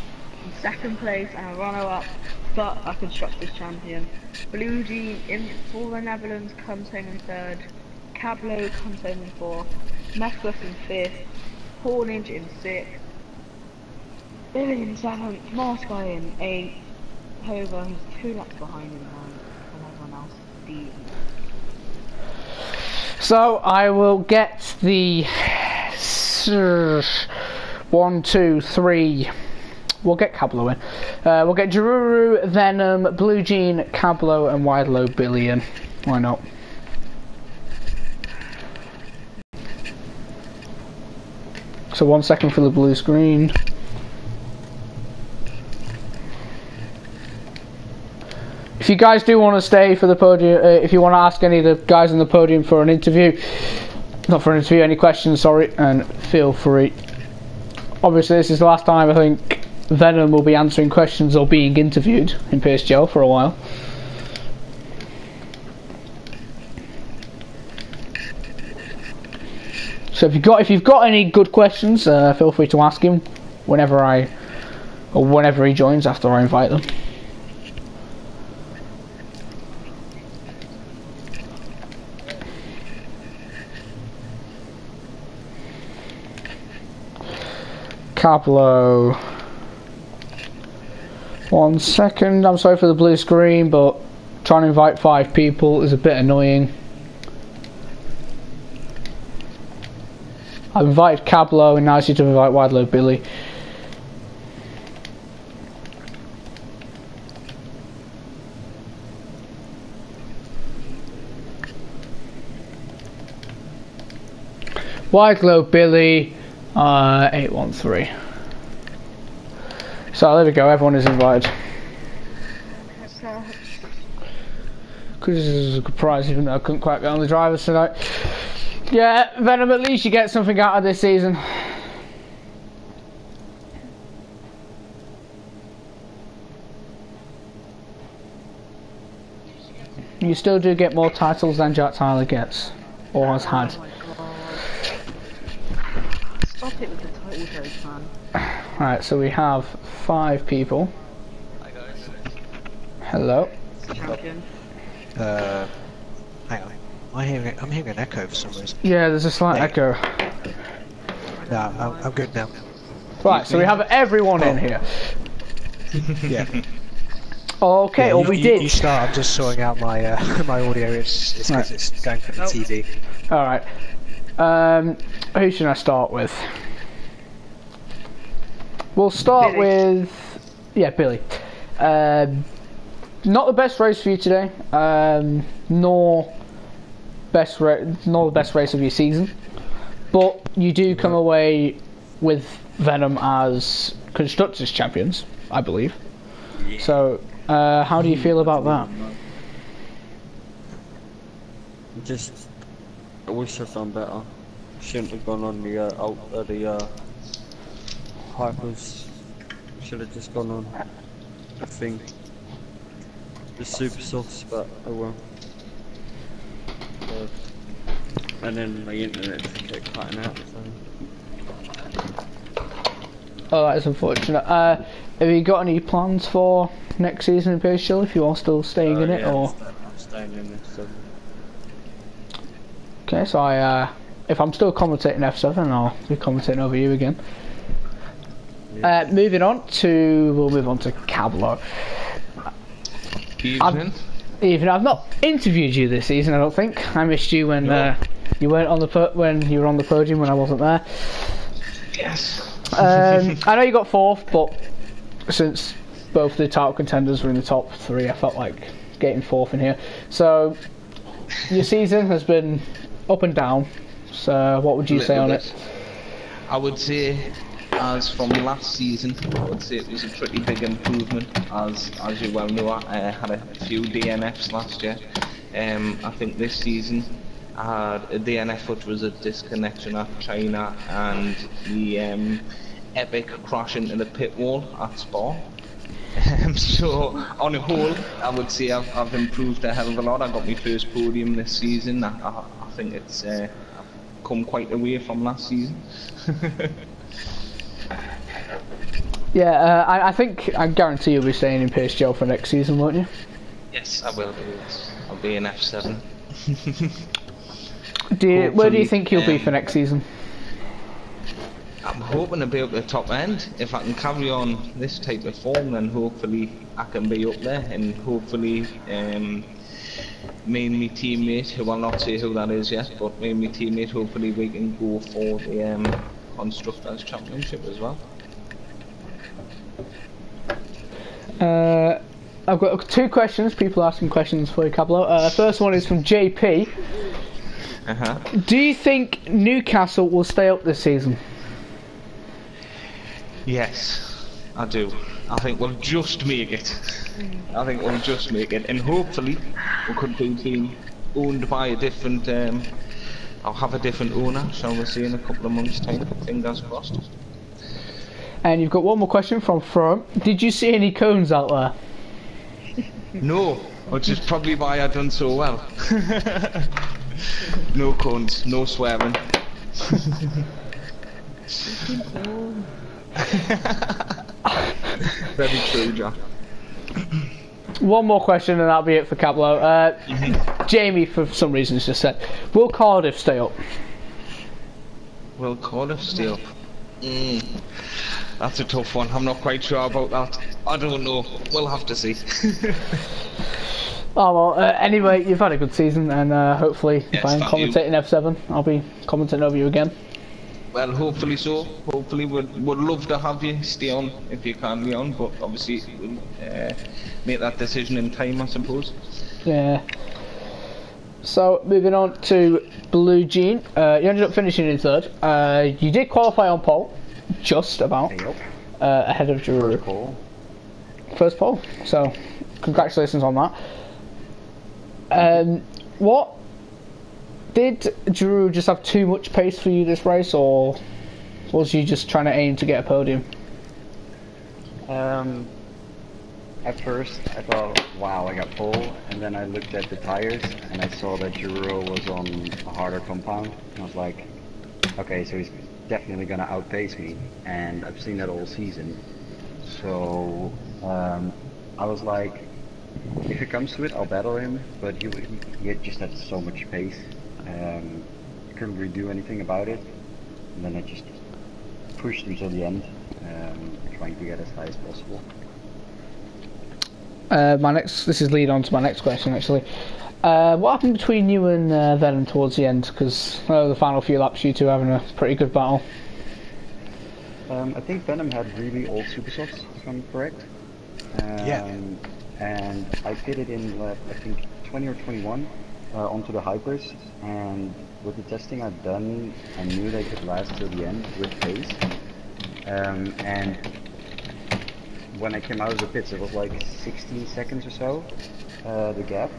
in second place and a runner-up, but a Constructors champion. Blue Jean in for the Netherlands comes home in third. Cablo comes home in fourth. Mesclass in fifth. Hornage in sixth. Billy in seventh. Marsky in eighth. Hover, who's 2 laps behind in ninth, and everyone else D. So I will get the 1, 2, 3. We'll get Cablo in. We'll get Jaruru, Venom, Blue Jean, Cablo, and Wildlow Billy in. Why not? So 1 second for the blue screen. If you guys do want to stay for the podium, if you want to ask any of the guys on the podium for an interview, not for an interview, any questions, sorry, and feel free. Obviously this is the last time I think Venom will be answering questions or being interviewed in PSGL for a while. So if you've got any good questions, feel free to ask him whenever he joins after I invite them. Cablo. 1 second, I'm sorry for the blue screen, but trying to invite 5 people is a bit annoying. I've invited Cablo, and now I need to invite Wildlow Billy. Wildlow Billy, 813. So there we go, everyone is invited. Because this is a good prize, even though I couldn't quite get on the drivers tonight. Yeah, Venom, at least you get something out of this season. You still do get more titles than Jack Tyler gets, or has had. Oh my god. Stop it with the title jokes, man. Right, so we have 5 people. Hi guys. Champion. Hello. Hang on. I'm hearing an echo for some reason. Yeah, there's a slight echo. No, I'm good now. Right, so we have everyone in here. Yeah. Okay, Yeah, or we you did. start. I'm just sorting out my my audio. It's because Right. it's going for the TV. Alright. Who should I start with? We'll start Billy. with... Yeah, Billy. Not the best race for you today. Nor the best race of your season. But you do come away with Venom as Constructors Champions, I believe. So, how do you feel about that? I wish I'd done better. Shouldn't have gone on the Hypers. Should have just gone on the thing. The super sauce, but oh well. And then my internet just kept cutting out, so. Oh, that is unfortunate. Have you got any plans for next season in PSGL if you are still staying in it, yeah, or? I'm staying in this, so. Okay, so if I'm still commentating F7, I'll be commentating over you again. Yeah. We'll move on to Cablo. Evening. I've not interviewed you this season, I don't think. I missed you when you weren't on when you were on the podium when I wasn't there. Yes. I know you got fourth, but since both the title contenders were in the top three, I felt like getting fourth in here. So your season has been up and down. So what would you say on it? I would say, as from last season, I would say it was a pretty big improvement. As you well know, I had a few DNFs last year. I think this season I had a DNF which was a disconnection at China and the epic crash into the pit wall at Spa. So on a whole, I would say I've improved a hell of a lot. I got my first podium this season. I think it's I've come quite a way from last season. Yeah, I guarantee you'll be staying in PSGL for next season, won't you? Yes, I will do it. I'll be in F7. Where do you think you'll be for next season? I'm hoping to be up the top end. If I can carry on this type of form, then hopefully I can be up there, and hopefully me and my teammate, who I'll not say who that is yet, but me and my teammate, hopefully we can go for the Constructors Championship as well. I've got two questions, people asking questions for you, Cablo. First one is from JP. Do you think Newcastle will stay up this season? Yes, I do. I think we'll just make it. I think we'll just make it, and hopefully we could be owned by a different, I'll have a different owner, shall we see, in a couple of months' time. Fingers crossed. And you've got one more question from From. Did you see any cones out there? No, which is probably why I've done so well. No cones, no swearing. Very true, Jack. One more question and that'll be it for Cablo. Jamie, for some reason, has just said, will Cardiff stay up? Will Cardiff stay up? That's a tough one. I'm not quite sure about that. I don't know. We'll have to see. Oh well, anyway, you've had a good season, and hopefully if I'm commentating F7, I'll be commentating over you again. Well, hopefully so. Hopefully would love to have you stay on if you can be on, but obviously we'll make that decision in time, I suppose. Yeah. So moving on to Blue Jean, you ended up finishing in third. You did qualify on pole, just about, ahead of Giroud. First pole. So congratulations on that. What did Giroud just have too much pace for you this race, or was you just trying to aim to get a podium? At first I thought, wow, I got pole, and then I looked at the tires and I saw that Giroud was on a harder compound, and I was like, okay, so he's definitely gonna outpace me, and I've seen that all season. So I was like, if it comes to it, I'll battle him, but he just had so much pace. Couldn't really do anything about it, and then I just pushed him till the end, trying to get as high as possible. This is lead on to my next question actually. What happened between you and Venom towards the end? Because the final few laps you two having a pretty good battle. I think Venom had really old super softs, if I'm correct. Yeah. And I pitted in lap, I think 20 or 21 onto the hypers, and with the testing I've done, I knew they could last till the end with pace. And when I came out of the pits, it was like 16 seconds or so, the gap,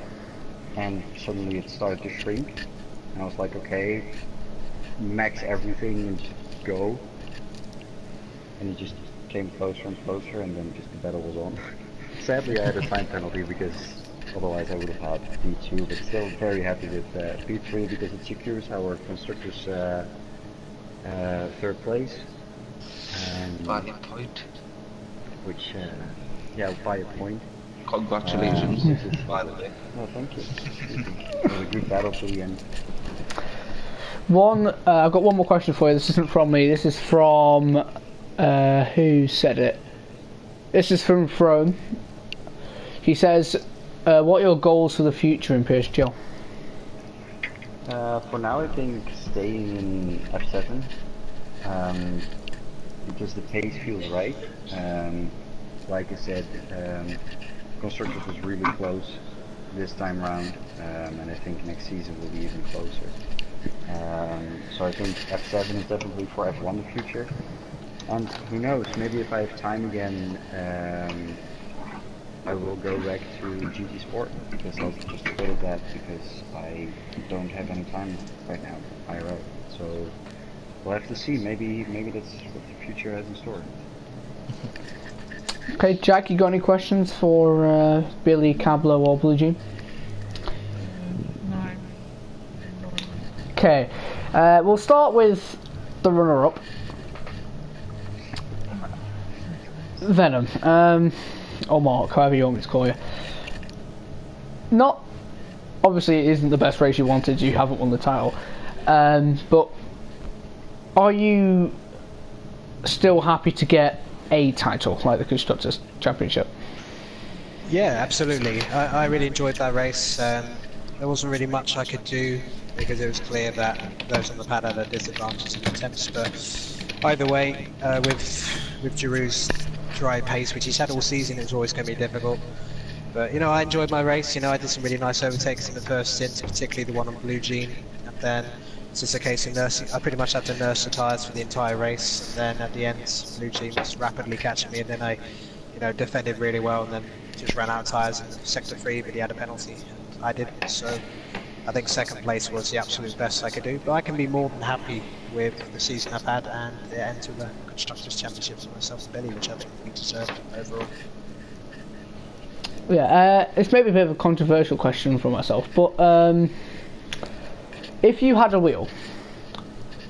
and suddenly it started to shrink. And I was like, okay, max everything and just go. And it just came closer and closer, and then just the battle was on. Sadly, I had a time penalty because otherwise I would have had P2, but still very happy with P3 because it secures our constructors' third place. By a point. Which, yeah, by a point. Congratulations, by the way. Oh, thank you. It was a good battle to the end. I've got one more question for you. This isn't from me. This is from who said it? This is from Throne. He says, what are your goals for the future in PSGL? For now, I think staying in F7, because the pace feels right. Like I said, Constructors was really close this time round, and I think next season will be even closer. So I think F7 is definitely for F1 the future. And who knows, maybe if I have time again, I will go back to GT Sport, because I've just quit that because I don't have any time right now, IRL. So we'll have to see, maybe that's what the future has in store. Okay, Jack, you got any questions for Billy, Cablo or Blue Jean? No. Okay, we'll start with the runner-up. Venom, or Mark, however you want me to call you. Not, obviously it isn't the best race you wanted, you haven't won the title, but are you still happy to get a title, like the Constructors' Championship? Yeah, absolutely. I really enjoyed that race. There wasn't really much I could do because it was clear that those on the pad had a disadvantage in attempts, but either way, with Giroux's dry pace, which he's had all season, it was always going to be difficult. But, you know, I enjoyed my race. You know, I did some really nice overtakes in the first stint, particularly the one on Blue Jean, and then it's just a case of nursing. I pretty much had to nurse the tyres for the entire race, and then at the end, Blue Jean was rapidly catching me, and then I, you know, defended really well, and then just ran out of tyres in sector 3, but he had a penalty, and I didn't. So I think second place was the absolute best I could do, but I can be more than happy with the season I've had and the end of the Constructors' Championship for myself and Billy, which I think we deserved overall. Yeah, it's maybe a bit of a controversial question for myself, but if you had a wheel,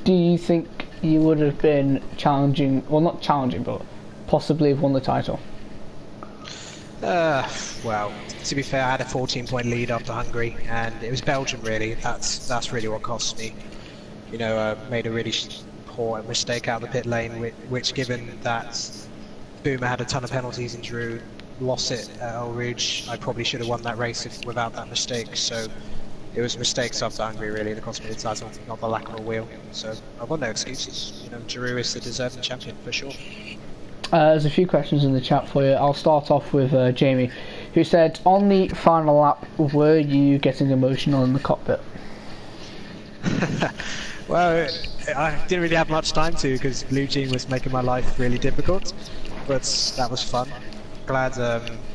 do you think you would have been challenging, well not challenging, but possibly have won the title? Well, to be fair, I had a 14-point lead after Hungary, and it was Belgium really. That's really what cost me. You know, made a really poor mistake out of the pit lane, which given that Boomer had a ton of penalties and Drew lost it at El Rouge, I probably should have won that race without that mistake. So it was mistakes after Hungary really that cost me the title, not the lack of a wheel. So I've got no excuses. You know, Drew is the deserving champion for sure. There's a few questions in the chat for you. I'll start off with Jamie, who said, on the final lap, were you getting emotional in the cockpit? Well, I didn't really have much time to because Blue Jean was making my life really difficult, but that was fun. Glad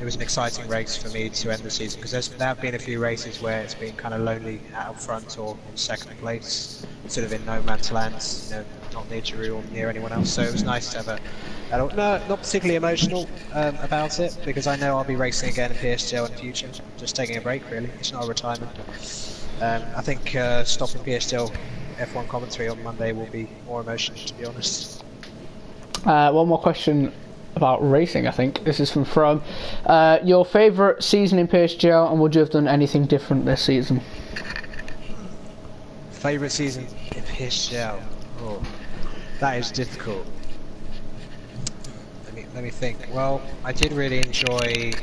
it was an exciting race for me to end the season, because there have been a few races where it's been kind of lonely out front or in second place, sort of in no man's land, you know, not near Giroux or near anyone else. So it was nice to have not particularly emotional about it, because I know I'll be racing again in PSGL in the future. Just taking a break really. It's not a retirement. I think stopping PSGL F1 commentary on Monday will be more emotional, to be honest. One more question about racing, I think. This is from From. Your favourite season in PSGL, and would you have done anything different this season? Favourite season in PSGL? Oh, that is difficult. Let me think. Well, I did really enjoy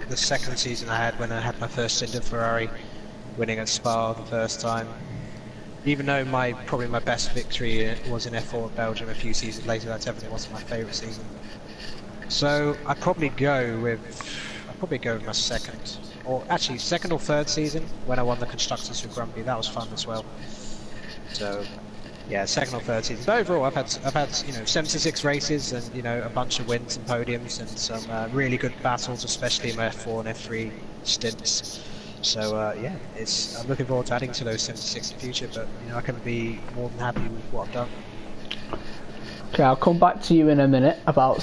the second season I had when I had my first stint at Ferrari, winning at Spa the first time. Even though probably my best victory was in F4 at Belgium a few seasons later, that definitely wasn't my favourite season. So I'd probably go with my second or third season when I won the constructors with Grumpy. That was fun as well. So yeah, second or third season. But overall, I've had 76 races and a bunch of wins and podiums and some really good battles, especially in my F4 and F3 stints. So yeah, I'm looking forward to adding to those 76 in the future. But I can be more than happy with what I've done. Okay, I'll come back to you in a minute about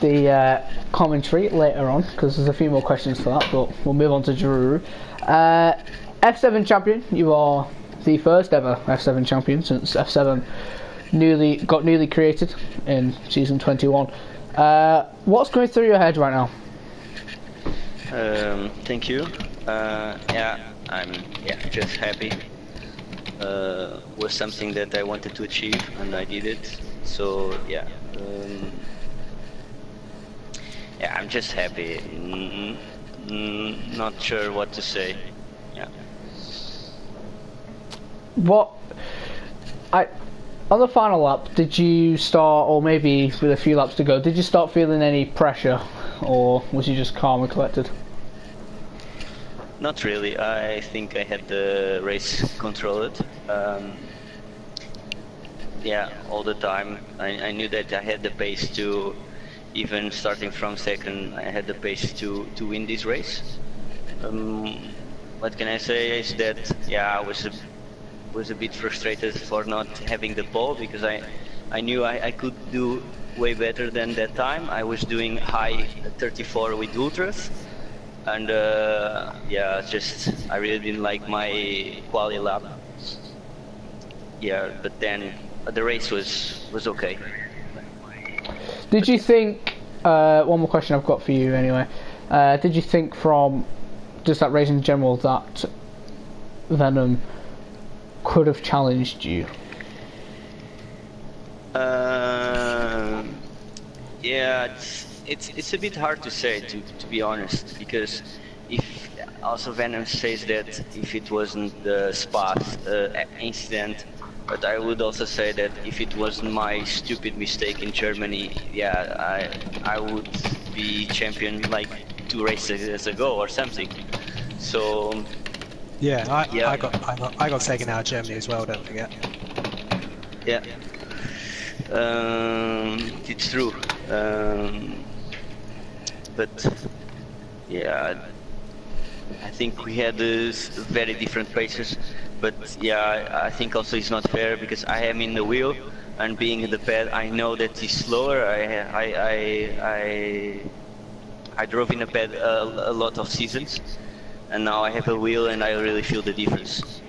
the commentary later on, because there's a few more questions for that, but we'll move on to Jururu. F7 champion, you are the first ever F7 champion since F7 got newly created in season 21. What's going through your head right now? Thank you. I'm just happy. Was something that I wanted to achieve and I did it. So I'm just happy. Not sure what to say. Yeah. On the final lap, did you start, or maybe with a few laps to go, did you start feeling any pressure, or was you just calm and collected? Not really. I think I had the race controlled. All the time. I knew that I had the pace to, even starting from second, I had the pace to win this race. What can I say is that I was a bit frustrated for not having the pole, because I knew I could do way better than that time. I was doing high 34 with ultras. And I really didn't like my quali lap. Yeah, but then the race was okay. Did you think, one more question I've got for you anyway, did you think from just that race in general that Venom could have challenged you? It's a bit hard to say, to be honest, because if also Venom says that if it wasn't the Spa incident, but I would also say that if it wasn't my stupid mistake in Germany, I would be champion like 2 races ago or something. So I got taken out of Germany as well. Don't forget. Yeah. It's true. But I think we had very different paces. But I think also it's not fair, because I am in the wheel and being in the pad, I know that he's slower. I drove in a pad a lot of seasons, and now I have a wheel and I really feel the difference.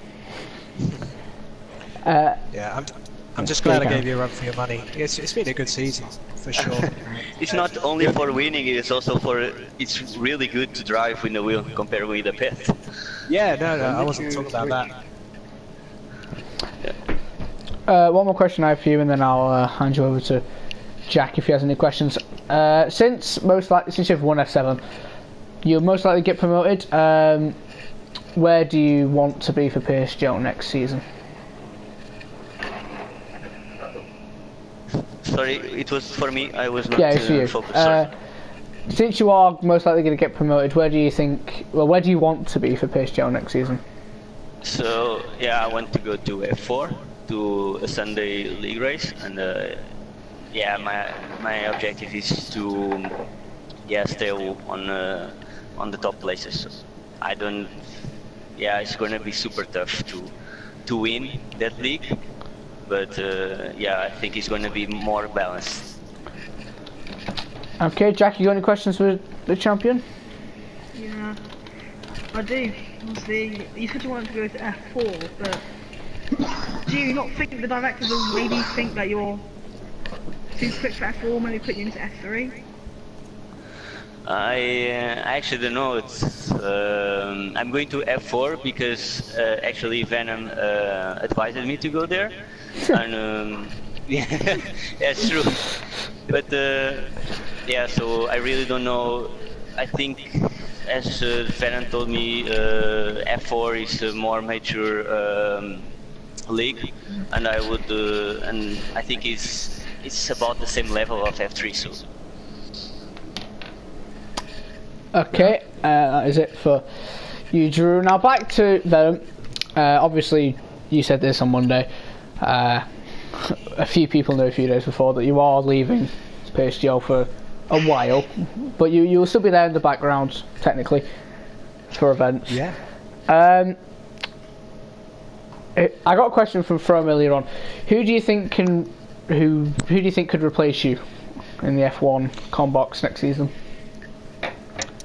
I'm just glad I gave you a run for your money. It's been a good season, for sure. It's not only for winning, it's also it's really good to drive with the wheel compared with the pad. Yeah, no, I wasn't talking about that. One more question I have for you, and then I'll hand you over to Jack if he has any questions. Since you've won F7, you'll most likely get promoted. Where do you want to be for PSGL next season? Sorry, it was for me. I was not focused. Since you are most likely going to get promoted, where do you want to be for PSGL next season? So I want to go to F4, to a Sunday league race, and my objective is to stay on the top places. It's going to be super tough to win that league. But I think it's going to be more balanced. Okay, Jack, you got any questions for the champion? Yeah, I do. Obviously, you said you wanted to go to F4, but do you not think the directors will maybe think that you're too quick for F4, maybe put you into F3? I actually don't know. I'm going to F4 because actually Venom advised me to go there. And it's true. But yeah, so I really don't know. I think, as Ferran told me, F4 is a more mature league, and I think it's about the same level of F3. So. Okay, that is it for you, Drew. Now back to Venom. Obviously, you said this on Monday. A few people knew a few days before that you are leaving PSGL for a while, but you'll still be there in the background technically for events. Yeah. I got a question from From earlier on. Who do you think could replace you in the F1 Combox next season?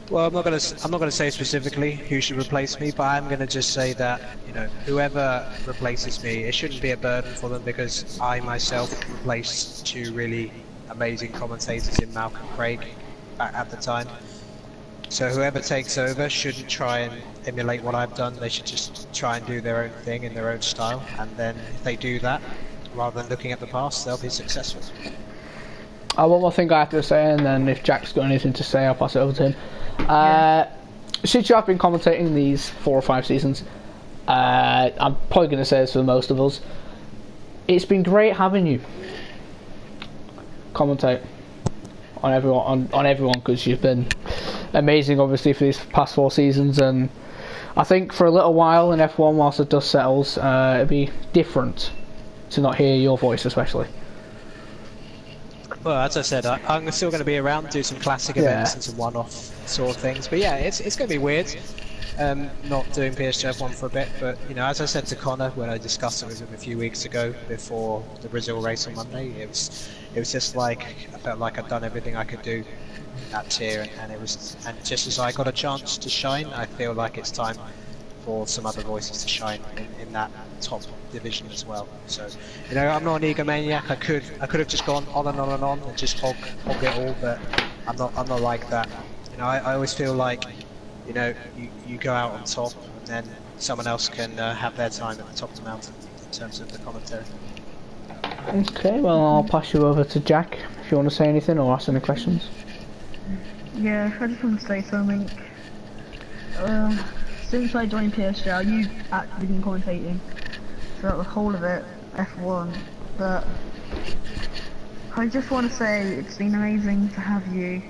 Well, I'm not gonna say specifically who should replace me, but I'm gonna just say that, you know, whoever replaces me, it shouldn't be a burden for them, because I myself replaced two really amazing commentators in Malcolm Craig at the time. So whoever takes over shouldn't try and emulate what I've done. They should just try and do their own thing in their own style, and then if they do that, rather than looking at the past, they'll be successful. One more thing I have to say, and then if Jack's got anything to say, I'll pass it over to him. Since you have been commentating these 4 or 5 seasons, I'm probably going to say this for most of us, it's been great having you commentate on everyone, because you've been amazing obviously for these past 4 seasons, and I think for a little while in F1 whilst the dust settles, it'll be different to not hear your voice especially. Well, as I said, I'm still going to be around, do some classic events and some one-off sort of things. But yeah, it's going to be weird, not doing PSGL F1 for a bit. But you know, as I said to Connor when I discussed it with him a few weeks ago before the Brazil race on Monday, it was just like I felt like I'd done everything I could do in that tier, and just as I got a chance to shine, I feel like it's time for some other voices to shine in that top division as well. So, you know, I'm not an egomaniac. I could have just gone on and on and on and just hog it all, but I'm not like that. You know, I always feel like, you know, you go out on top, and then someone else can have their time at the top of the mountain in terms of the commentary. Okay, well I'll pass you over to Jack if you want to say anything or ask any questions. Yeah, I just want to say something. Since I joined PSGL, you've actually been commentating throughout the whole of it, F1, but I just want to say it's been amazing to have you.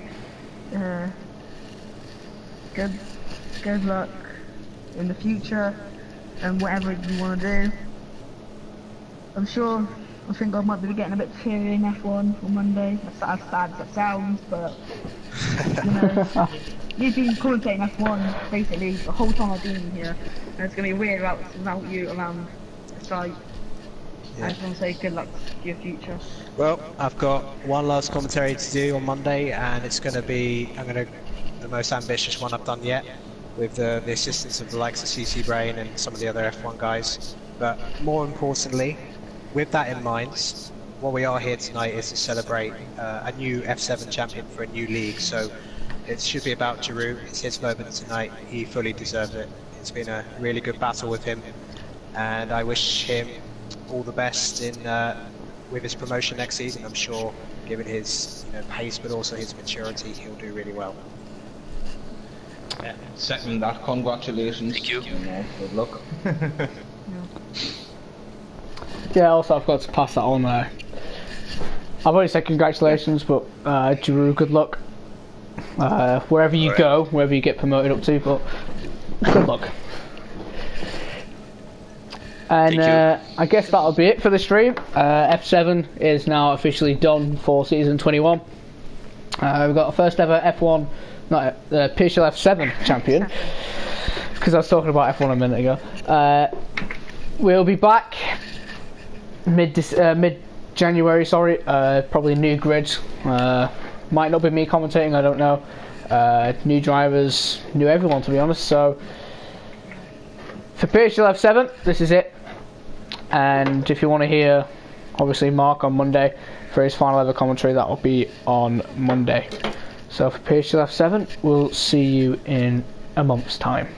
Good luck in the future and whatever you want to do. I think I might be getting a bit teary in F1 on Monday, as sad as that sounds, but you know, you've been commentating F1 basically the whole time I've been here, and it's going to be weird without you around the site. Yeah. I just want to say good luck to your future. Well, I've got one last commentary to do on Monday, and it's going to be, the most ambitious one I've done yet, with the assistance of the likes of CC Brain and some of the other F1 guys. But more importantly, with that in mind, what we are here tonight is to celebrate a new F7 champion for a new league. So it should be about Giroud. It's his moment tonight. He fully deserves it. It's been a really good battle with him, and I wish him all the best in with his promotion next season. I'm sure, given his pace but also his maturity, he'll do really well. Yeah, second that, congratulations. Thank you. Good luck. Yeah, also I've got to pass that on. I've already said congratulations, but Giroud, good luck. Wherever you go, wherever you get promoted up to, but good luck. And I guess that'll be it for the stream. F7 is now officially done for season 21. We've got our first ever F1, not PSGL F7 champion, because I was talking about F1 a minute ago. We'll be back mid-January, sorry, probably new grids. Might not be me commentating, I don't know. New drivers, new everyone, to be honest. So for PSGL F7, this is it. And if you want to hear, obviously, Mark on Monday for his final ever commentary, that will be on Monday. So for PSGL F7, we'll see you in a month's time.